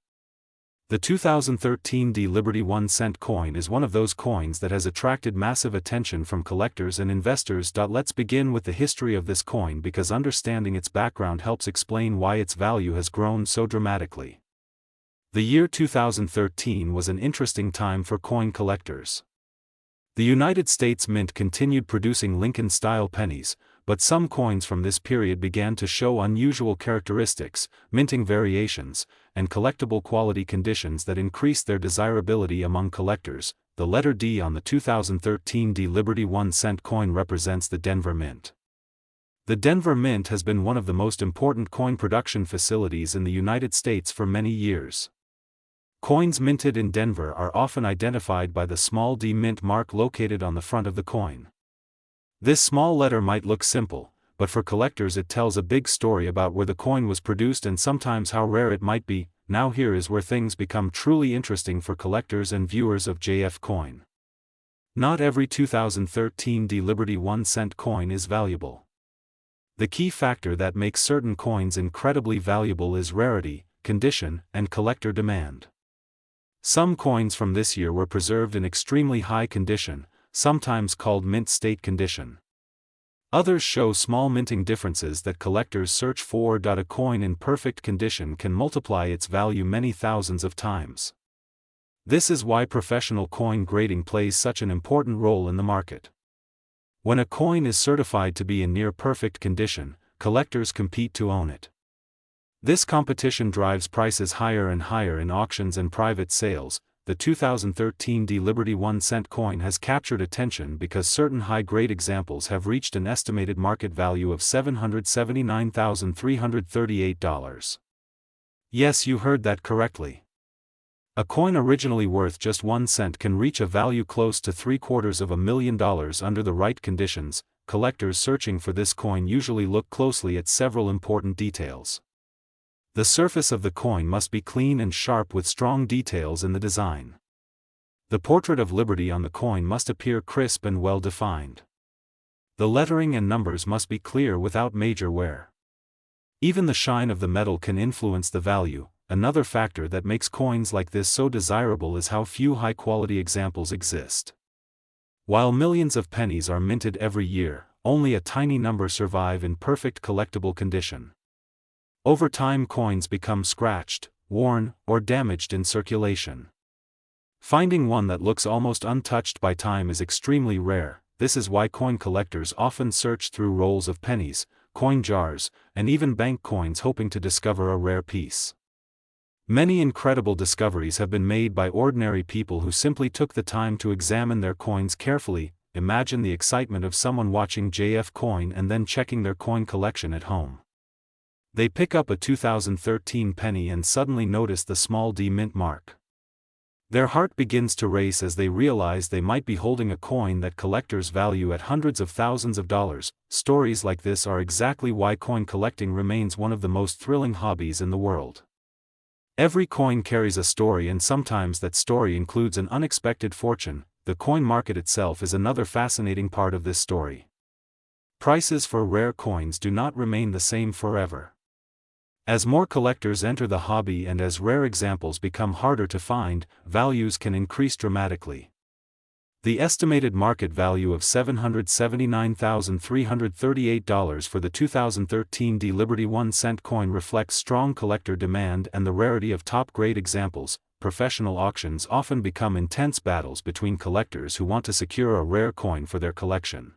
The 2013 Liberty 1 cent coin is one of those coins that has attracted massive attention from collectors and investors. Let's begin with the history of this coin because understanding its background helps explain why its value has grown so dramatically. The year 2013 was an interesting time for coin collectors. The United States Mint continued producing Lincoln-style pennies, but some coins from this period began to show unusual characteristics, minting variations, and collectible quality conditions that increased their desirability among collectors. The letter D on the 2013 D Liberty 1-cent coin represents the Denver Mint. The Denver Mint has been one of the most important coin production facilities in the United States for many years. Coins minted in Denver are often identified by the small d mint mark located on the front of the coin. This small letter might look simple, but for collectors it tells a big story about where the coin was produced and sometimes how rare it might be. Now here is where things become truly interesting for collectors and viewers of JF coin. Not every 2013 D Liberty 1-cent coin is valuable. The key factor that makes certain coins incredibly valuable is rarity, condition, and collector demand. Some coins from this year were preserved in extremely high condition, sometimes called mint state condition. Others show small minting differences that collectors search for. A coin in perfect condition can multiply its value many thousands of times. This is why professional coin grading plays such an important role in the market. When a coin is certified to be in near perfect condition, collectors compete to own it. This competition drives prices higher and higher in auctions and private sales. The 2013 D Liberty 1-cent coin has captured attention because certain high-grade examples have reached an estimated market value of $779,338. Yes, you heard that correctly. A coin originally worth just 1 cent can reach a value close to $750,000 under the right conditions. Collectors searching for this coin usually look closely at several important details. The surface of the coin must be clean and sharp with strong details in the design. The portrait of Liberty on the coin must appear crisp and well defined. The lettering and numbers must be clear without major wear. Even the shine of the metal can influence the value. Another factor that makes coins like this so desirable is how few high-quality examples exist. While millions of pennies are minted every year, only a tiny number survive in perfect collectible condition. Over time coins become scratched, worn, or damaged in circulation. Finding one that looks almost untouched by time is extremely rare. This is why coin collectors often search through rolls of pennies, coin jars, and even bank coins hoping to discover a rare piece. Many incredible discoveries have been made by ordinary people who simply took the time to examine their coins carefully. Imagine the excitement of someone watching JF coin and then checking their coin collection at home. They pick up a 2013 penny and suddenly notice the small d mint mark. Their heart begins to race as they realize they might be holding a coin that collectors value at hundreds of thousands of dollars. Stories like this are exactly why coin collecting remains one of the most thrilling hobbies in the world. Every coin carries a story, and sometimes that story includes an unexpected fortune. The coin market itself is another fascinating part of this story. Prices for rare coins do not remain the same forever. As more collectors enter the hobby and as rare examples become harder to find, values can increase dramatically. The estimated market value of $779,338 for the 2013 D Liberty 1-cent coin reflects strong collector demand and the rarity of top-grade examples. Professional auctions often become intense battles between collectors who want to secure a rare coin for their collection.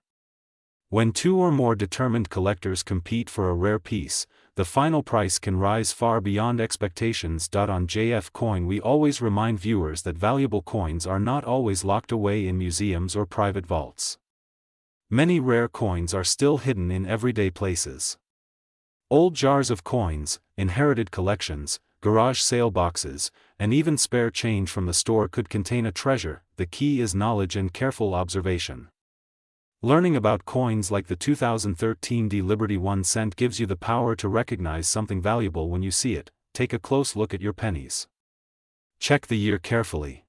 When two or more determined collectors compete for a rare piece, the final price can rise far beyond expectations. On JF Coin we always remind viewers that valuable coins are not always locked away in museums or private vaults. Many rare coins are still hidden in everyday places. Old jars of coins, inherited collections, garage sale boxes, and even spare change from the store could contain a treasure. The key is knowledge and careful observation. Learning about coins like the 2013 D Liberty 1-cent gives you the power to recognize something valuable when you see it. Take a close look at your pennies. Check the year carefully.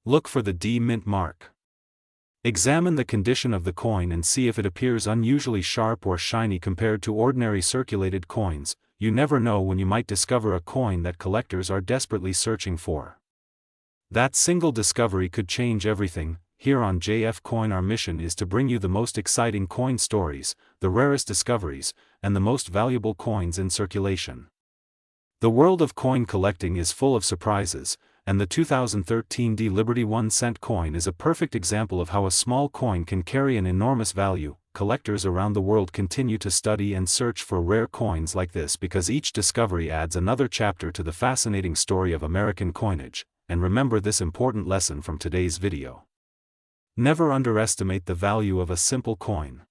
Look for the D mint mark. Examine the condition of the coin and see if it appears unusually sharp or shiny compared to ordinary circulated coins. You never know when you might discover a coin that collectors are desperately searching for. That single discovery could change everything. Here on JF Coin our mission is to bring you the most exciting coin stories, the rarest discoveries, and the most valuable coins in circulation. The world of coin collecting is full of surprises, and the 2013 Liberty 1-cent coin is a perfect example of how a small coin can carry an enormous value. Collectors around the world continue to study and search for rare coins like this because each discovery adds another chapter to the fascinating story of American coinage. And remember this important lesson from today's video. Never underestimate the value of a simple coin.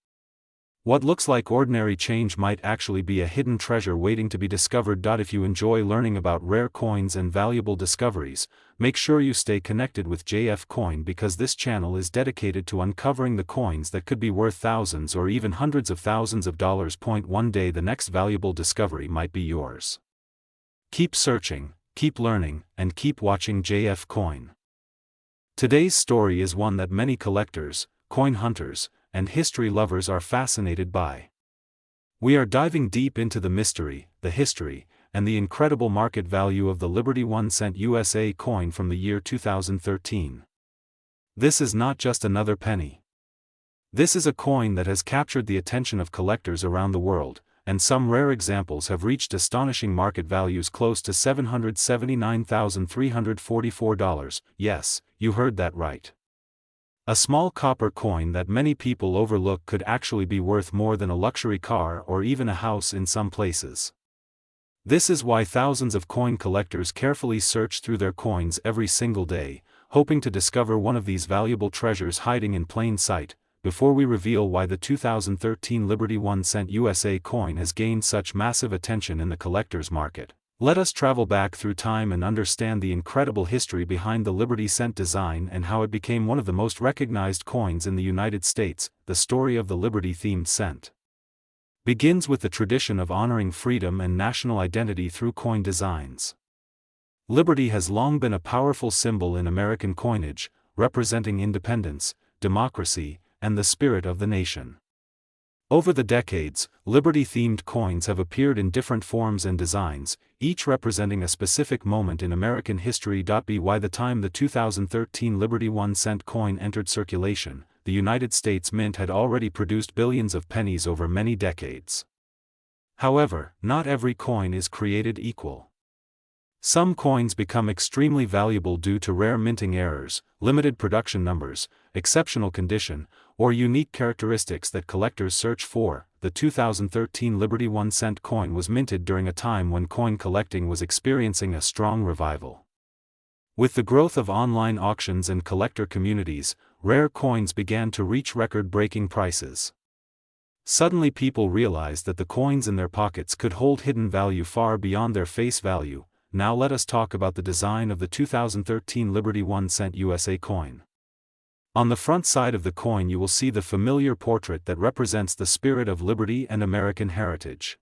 What looks like ordinary change might actually be a hidden treasure waiting to be discovered. If you enjoy learning about rare coins and valuable discoveries, make sure you stay connected with JF Coin because this channel is dedicated to uncovering the coins that could be worth thousands or even hundreds of thousands of dollars. One day the next valuable discovery might be yours. Keep searching, keep learning, and keep watching JF Coin. Today's story is one that many collectors, coin hunters, and history lovers are fascinated by. We are diving deep into the mystery, the history, and the incredible market value of the Liberty 1-cent USA coin from the year 2013. This is not just another penny. This is a coin that has captured the attention of collectors around the world, and some rare examples have reached astonishing market values close to $779,344. Yes, you heard that right. A small copper coin that many people overlook could actually be worth more than a luxury car or even a house in some places. This is why thousands of coin collectors carefully search through their coins every single day, hoping to discover one of these valuable treasures hiding in plain sight. Before we reveal why the 2013 Liberty 1-cent USA coin has gained such massive attention in the collector's market, let us travel back through time and understand the incredible history behind the Liberty cent design and how it became one of the most recognized coins in the United States. The story of the Liberty-themed cent begins with the tradition of honoring freedom and national identity through coin designs. Liberty has long been a powerful symbol in American coinage, representing independence, democracy, and the spirit of the nation. Over the decades, Liberty-themed coins have appeared in different forms and designs, each representing a specific moment in American history. By the time the 2013 Liberty 1-cent coin entered circulation, the United States Mint had already produced billions of pennies over many decades. However, not every coin is created equal. Some coins become extremely valuable due to rare minting errors, limited production numbers, exceptional condition, or unique characteristics that collectors search for. The 2013 Liberty 1-cent coin was minted during a time when coin collecting was experiencing a strong revival. With the growth of online auctions and collector communities, rare coins began to reach record-breaking prices. Suddenly people realized that the coins in their pockets could hold hidden value far beyond their face value. Now let us talk about the design of the 2013 Liberty 1-cent USA coin. On the front side of the coin you will see the familiar portrait that represents the spirit of liberty and American heritage.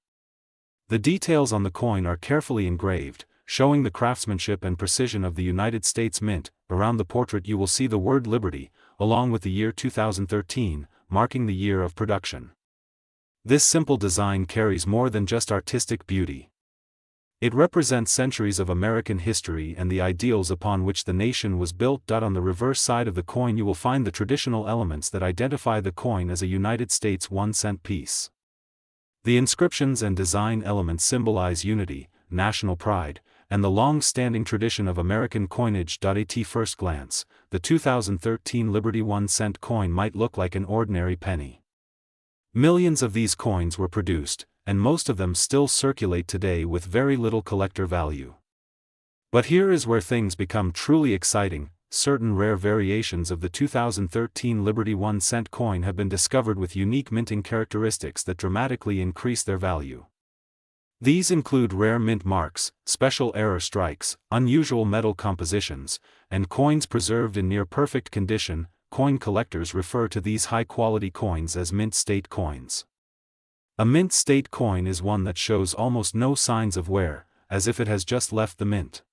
The details on the coin are carefully engraved, showing the craftsmanship and precision of the United States Mint. Around the portrait you will see the word Liberty, along with the year 2013, marking the year of production. This simple design carries more than just artistic beauty. It represents centuries of American history and the ideals upon which the nation was built. On the reverse side of the coin you will find the traditional elements that identify the coin as a United States 1-cent piece. The inscriptions and design elements symbolize unity, national pride, and the long-standing tradition of American coinage. At first glance, the 2013 Liberty 1-cent coin might look like an ordinary penny. Millions of these coins were produced, and most of them still circulate today with very little collector value. But here is where things become truly exciting. Certain rare variations of the 2013 Liberty 1-cent coin have been discovered with unique minting characteristics that dramatically increase their value. These include rare mint marks, special error strikes, unusual metal compositions, and coins preserved in near-perfect condition. Coin collectors refer to these high-quality coins as mint state coins. A mint state coin is one that shows almost no signs of wear, as if it has just left the mint.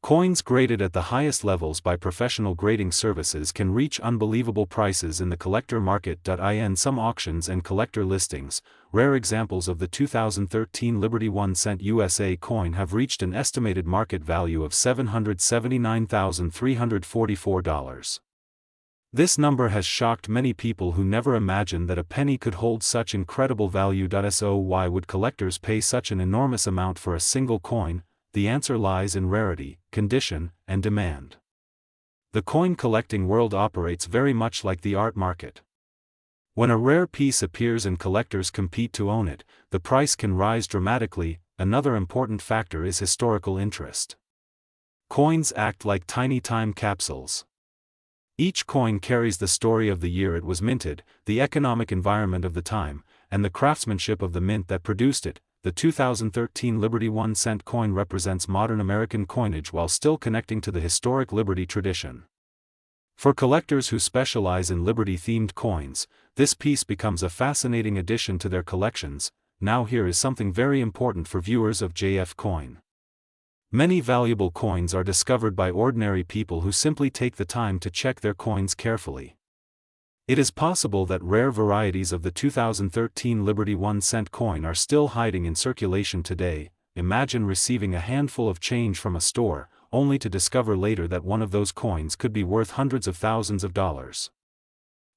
Coins graded at the highest levels by professional grading services can reach unbelievable prices in the collector market. In some auctions and collector listings, rare examples of the 2013 Liberty 1-cent USA coin have reached an estimated market value of $779,344. This number has shocked many people who never imagined that a penny could hold such incredible value. So why would collectors pay such an enormous amount for a single coin? The answer lies in rarity, condition, and demand. The coin collecting world operates very much like the art market. When a rare piece appears and collectors compete to own it, the price can rise dramatically. Another important factor is historical interest. Coins act like tiny time capsules. Each coin carries the story of the year it was minted, the economic environment of the time, and the craftsmanship of the mint that produced it. The 2013 Liberty 1-cent coin represents modern American coinage while still connecting to the historic Liberty tradition. For collectors who specialize in Liberty-themed coins, this piece becomes a fascinating addition to their collections. Now here is something very important for viewers of JF Coin. Many valuable coins are discovered by ordinary people who simply take the time to check their coins carefully. It is possible that rare varieties of the 2013 Liberty 1-cent coin are still hiding in circulation today. Imagine receiving a handful of change from a store, only to discover later that one of those coins could be worth hundreds of thousands of dollars.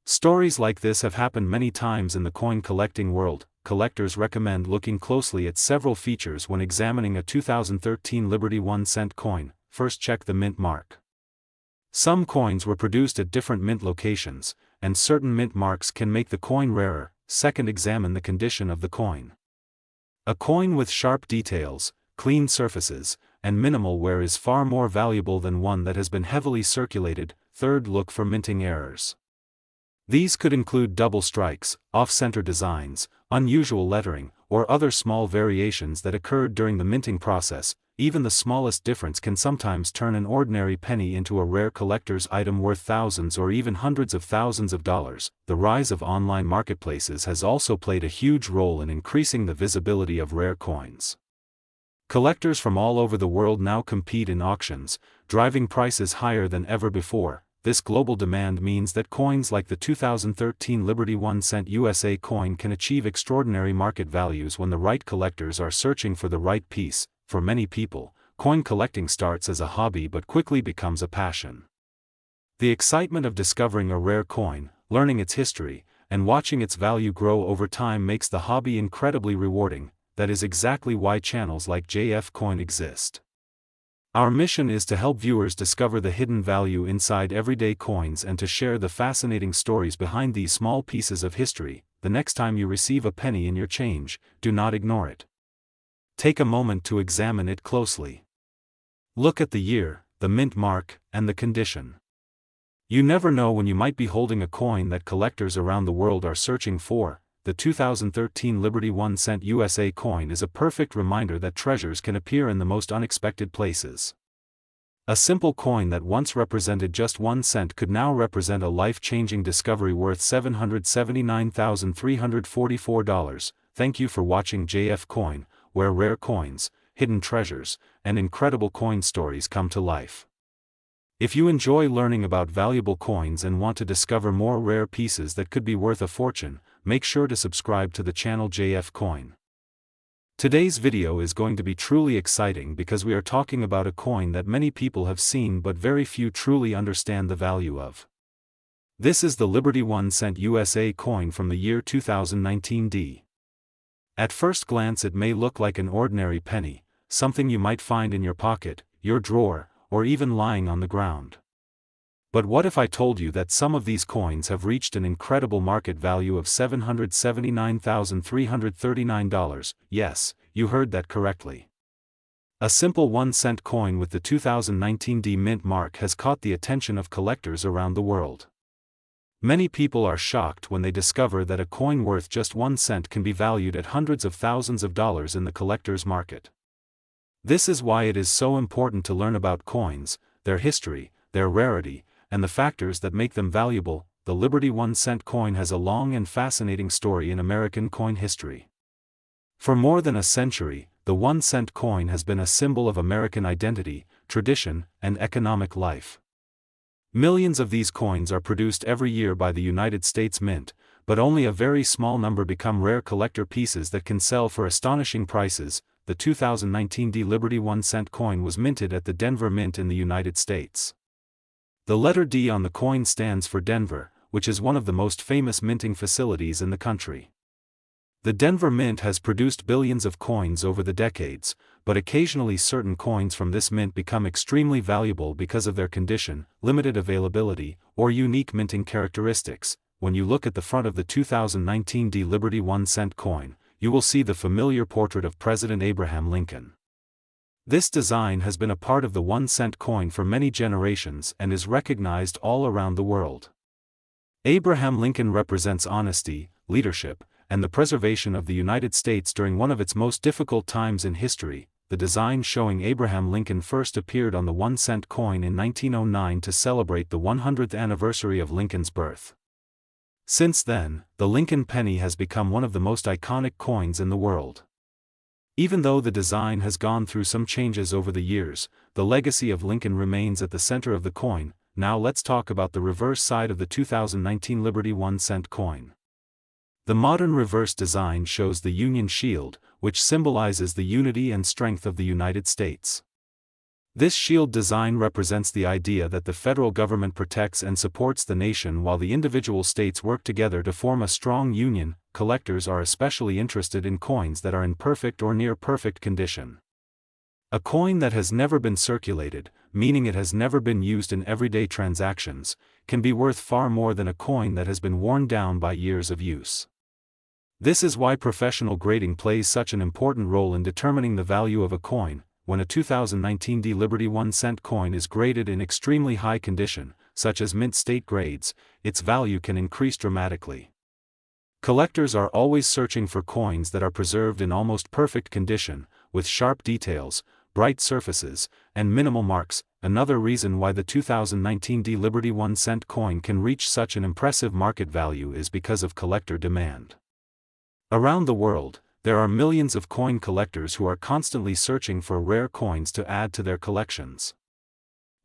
Stories like this have happened many times in the coin collecting world. Collectors recommend looking closely at several features when examining a 2013 Liberty 1-cent coin. First, check the mint mark. Some coins were produced at different mint locations, and certain mint marks can make the coin rarer. Second, examine the condition of the coin. A coin with sharp details, clean surfaces, and minimal wear is far more valuable than one that has been heavily circulated. Third, look for minting errors. These could include double strikes, off-center designs, unusual lettering, or other small variations that occurred during the minting process. Even the smallest difference can sometimes turn an ordinary penny into a rare collector's item worth thousands or even hundreds of thousands of dollars. The rise of online marketplaces has also played a huge role in increasing the visibility of rare coins. Collectors from all over the world now compete in auctions, driving prices higher than ever before. This global demand means that coins like the 2013 Liberty 1-cent USA coin can achieve extraordinary market values when the right collectors are searching for the right piece. For many people, coin collecting starts as a hobby but quickly becomes a passion. The excitement of discovering a rare coin, learning its history, and watching its value grow over time makes the hobby incredibly rewarding. That is exactly why channels like JF Coin exist. Our mission is to help viewers discover the hidden value inside everyday coins and to share the fascinating stories behind these small pieces of history. The next time you receive a penny in your change, do not ignore it. Take a moment to examine it closely. Look at the year, the mint mark, and the condition. You never know when you might be holding a coin that collectors around the world are searching for. The 2013 Liberty 1-cent USA coin is a perfect reminder that treasures can appear in the most unexpected places. A simple coin that once represented just 1 cent could now represent a life-changing discovery worth $779,344. Thank you for watching JF Coin, where rare coins, hidden treasures, and incredible coin stories come to life. If you enjoy learning about valuable coins and want to discover more rare pieces that could be worth a fortune, make sure to subscribe to the channel JF Coin. Today's video is going to be truly exciting because we are talking about a coin that many people have seen but very few truly understand the value of. This is the Liberty 1-cent USA coin from the year 2019. At first glance it may look like an ordinary penny, something you might find in your pocket, your drawer, or even lying on the ground. But what if I told you that some of these coins have reached an incredible market value of $779,339? Yes, you heard that correctly. A simple 1-cent coin with the 2019 mint mark has caught the attention of collectors around the world. Many people are shocked when they discover that a coin worth just 1 cent can be valued at hundreds of thousands of dollars in the collector's market. This is why it is so important to learn about coins, their history, their rarity, and the factors that make them valuable. The Liberty 1-cent coin has a long and fascinating story in American coin history. For more than a century, the 1-cent coin has been a symbol of American identity, tradition, and economic life. Millions of these coins are produced every year by the United States Mint, but only a very small number become rare collector pieces that can sell for astonishing prices. The 2019 Liberty 1-cent coin was minted at the Denver Mint in the United States. The letter D on the coin stands for Denver, which is one of the most famous minting facilities in the country. The Denver Mint has produced billions of coins over the decades, but occasionally certain coins from this mint become extremely valuable because of their condition, limited availability, or unique minting characteristics. When you look at the front of the 2019 D Liberty 1-cent coin, you will see the familiar portrait of President Abraham Lincoln. This design has been a part of the 1-cent coin for many generations and is recognized all around the world. Abraham Lincoln represents honesty, leadership, and the preservation of the United States during one of its most difficult times in history. The design showing Abraham Lincoln first appeared on the 1-cent coin in 1909 to celebrate the 100th anniversary of Lincoln's birth. Since then, the Lincoln penny has become one of the most iconic coins in the world. Even though the design has gone through some changes over the years, the legacy of Lincoln remains at the center of the coin. Now let's talk about the reverse side of the 2019 Liberty 1-cent coin. The modern reverse design shows the Union Shield, which symbolizes the unity and strength of the United States. This shield design represents the idea that the federal government protects and supports the nation while the individual states work together to form a strong union. Collectors are especially interested in coins that are in perfect or near perfect condition. A coin that has never been circulated, meaning it has never been used in everyday transactions, can be worth far more than a coin that has been worn down by years of use. This is why professional grading plays such an important role in determining the value of a coin. When a 2019 D Liberty 1-cent coin is graded in extremely high condition, such as mint state grades, its value can increase dramatically. Collectors are always searching for coins that are preserved in almost perfect condition, with sharp details, bright surfaces, and minimal marks. Another reason why the 2019 D Liberty 1-cent coin can reach such an impressive market value is because of collector demand. Around the world, there are millions of coin collectors who are constantly searching for rare coins to add to their collections.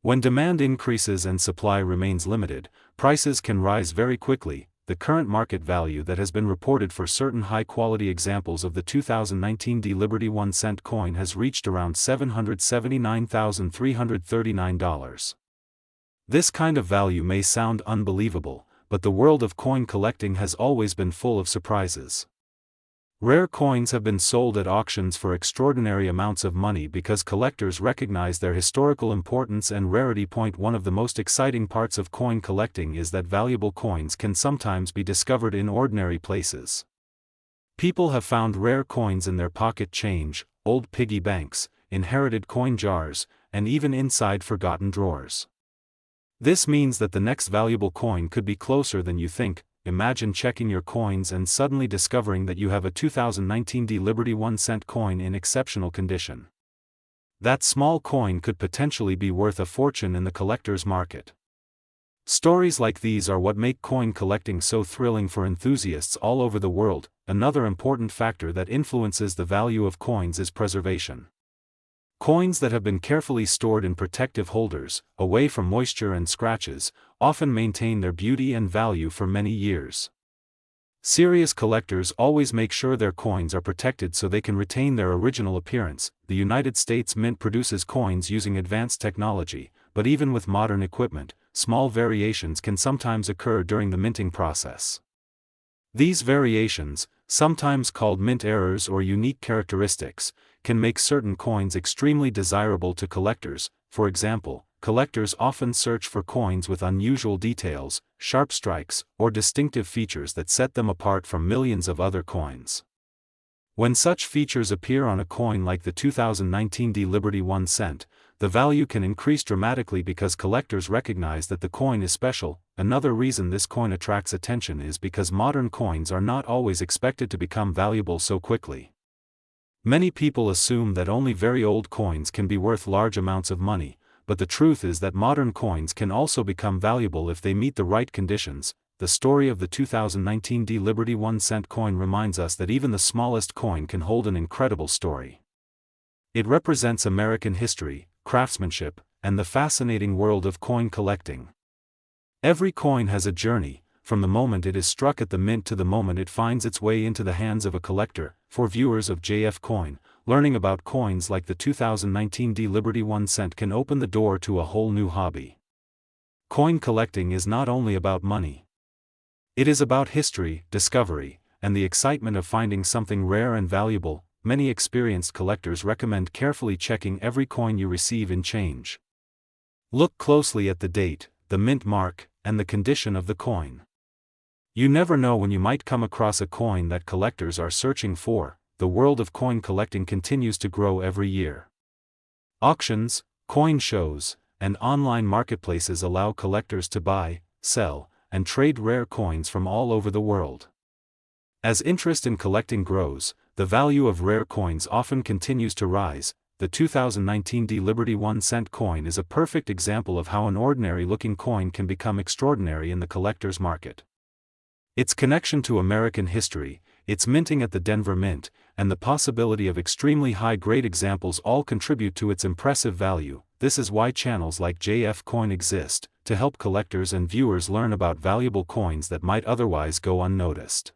When demand increases and supply remains limited, prices can rise very quickly. The current market value that has been reported for certain high-quality examples of the 2019 D Liberty 1-cent coin has reached around $779,339. This kind of value may sound unbelievable, but the world of coin collecting has always been full of surprises. Rare coins have been sold at auctions for extraordinary amounts of money because collectors recognize their historical importance and rarity. One of the most exciting parts of coin collecting is that valuable coins can sometimes be discovered in ordinary places. People have found rare coins in their pocket change, old piggy banks, inherited coin jars, and even inside forgotten drawers. This means that the next valuable coin could be closer than you think. Imagine checking your coins and suddenly discovering that you have a 2019 D Liberty 1-cent coin in exceptional condition. That small coin could potentially be worth a fortune in the collector's market. Stories like these are what make coin collecting so thrilling for enthusiasts all over the world. Another important factor that influences the value of coins is preservation. Coins that have been carefully stored in protective holders, away from moisture and scratches, often maintain their beauty and value for many years. Serious collectors always make sure their coins are protected so they can retain their original appearance. The United States Mint produces coins using advanced technology, but even with modern equipment, small variations can sometimes occur during the minting process. These variations, sometimes called mint errors or unique characteristics, can make certain coins extremely desirable to collectors. For example, collectors often search for coins with unusual details, sharp strikes, or distinctive features that set them apart from millions of other coins. When such features appear on a coin like the 2019 D Liberty 1-cent, the value can increase dramatically because collectors recognize that the coin is special. Another reason this coin attracts attention is because modern coins are not always expected to become valuable so quickly. Many people assume that only very old coins can be worth large amounts of money, but the truth is that modern coins can also become valuable if they meet the right conditions. The story of the 2019 D Liberty 1-cent coin reminds us that even the smallest coin can hold an incredible story. It represents American history, craftsmanship, and the fascinating world of coin collecting. Every coin has a journey, from the moment it is struck at the mint to the moment it finds its way into the hands of a collector. For viewers of JF Coin, learning about coins like the 2019 D Liberty 1-cent can open the door to a whole new hobby. Coin collecting is not only about money. It is about history, discovery, and the excitement of finding something rare and valuable. Many experienced collectors recommend carefully checking every coin you receive in change. Look closely at the date, the mint mark, and the condition of the coin. You never know when you might come across a coin that collectors are searching for. The world of coin collecting continues to grow every year. Auctions, coin shows, and online marketplaces allow collectors to buy, sell, and trade rare coins from all over the world. As interest in collecting grows, the value of rare coins often continues to rise. The 2019 Liberty 1-cent coin is a perfect example of how an ordinary-looking coin can become extraordinary in the collector's market. Its connection to American history, its minting at the Denver Mint, and the possibility of extremely high-grade examples all contribute to its impressive value. This is why channels like JF Coin exist, to help collectors and viewers learn about valuable coins that might otherwise go unnoticed.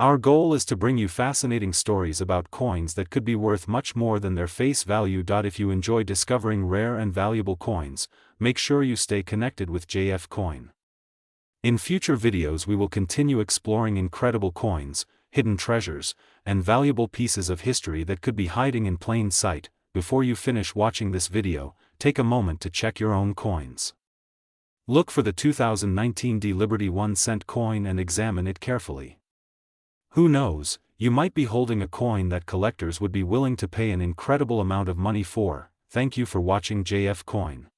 Our goal is to bring you fascinating stories about coins that could be worth much more than their face value. If you enjoy discovering rare and valuable coins, make sure you stay connected with JF Coin. In future videos we will continue exploring incredible coins, hidden treasures, and valuable pieces of history that could be hiding in plain sight. Before you finish watching this video, take a moment to check your own coins. Look for the 2019 Liberty 1-cent coin and examine it carefully. Who knows, you might be holding a coin that collectors would be willing to pay an incredible amount of money for. Thank you for watching JF Coin.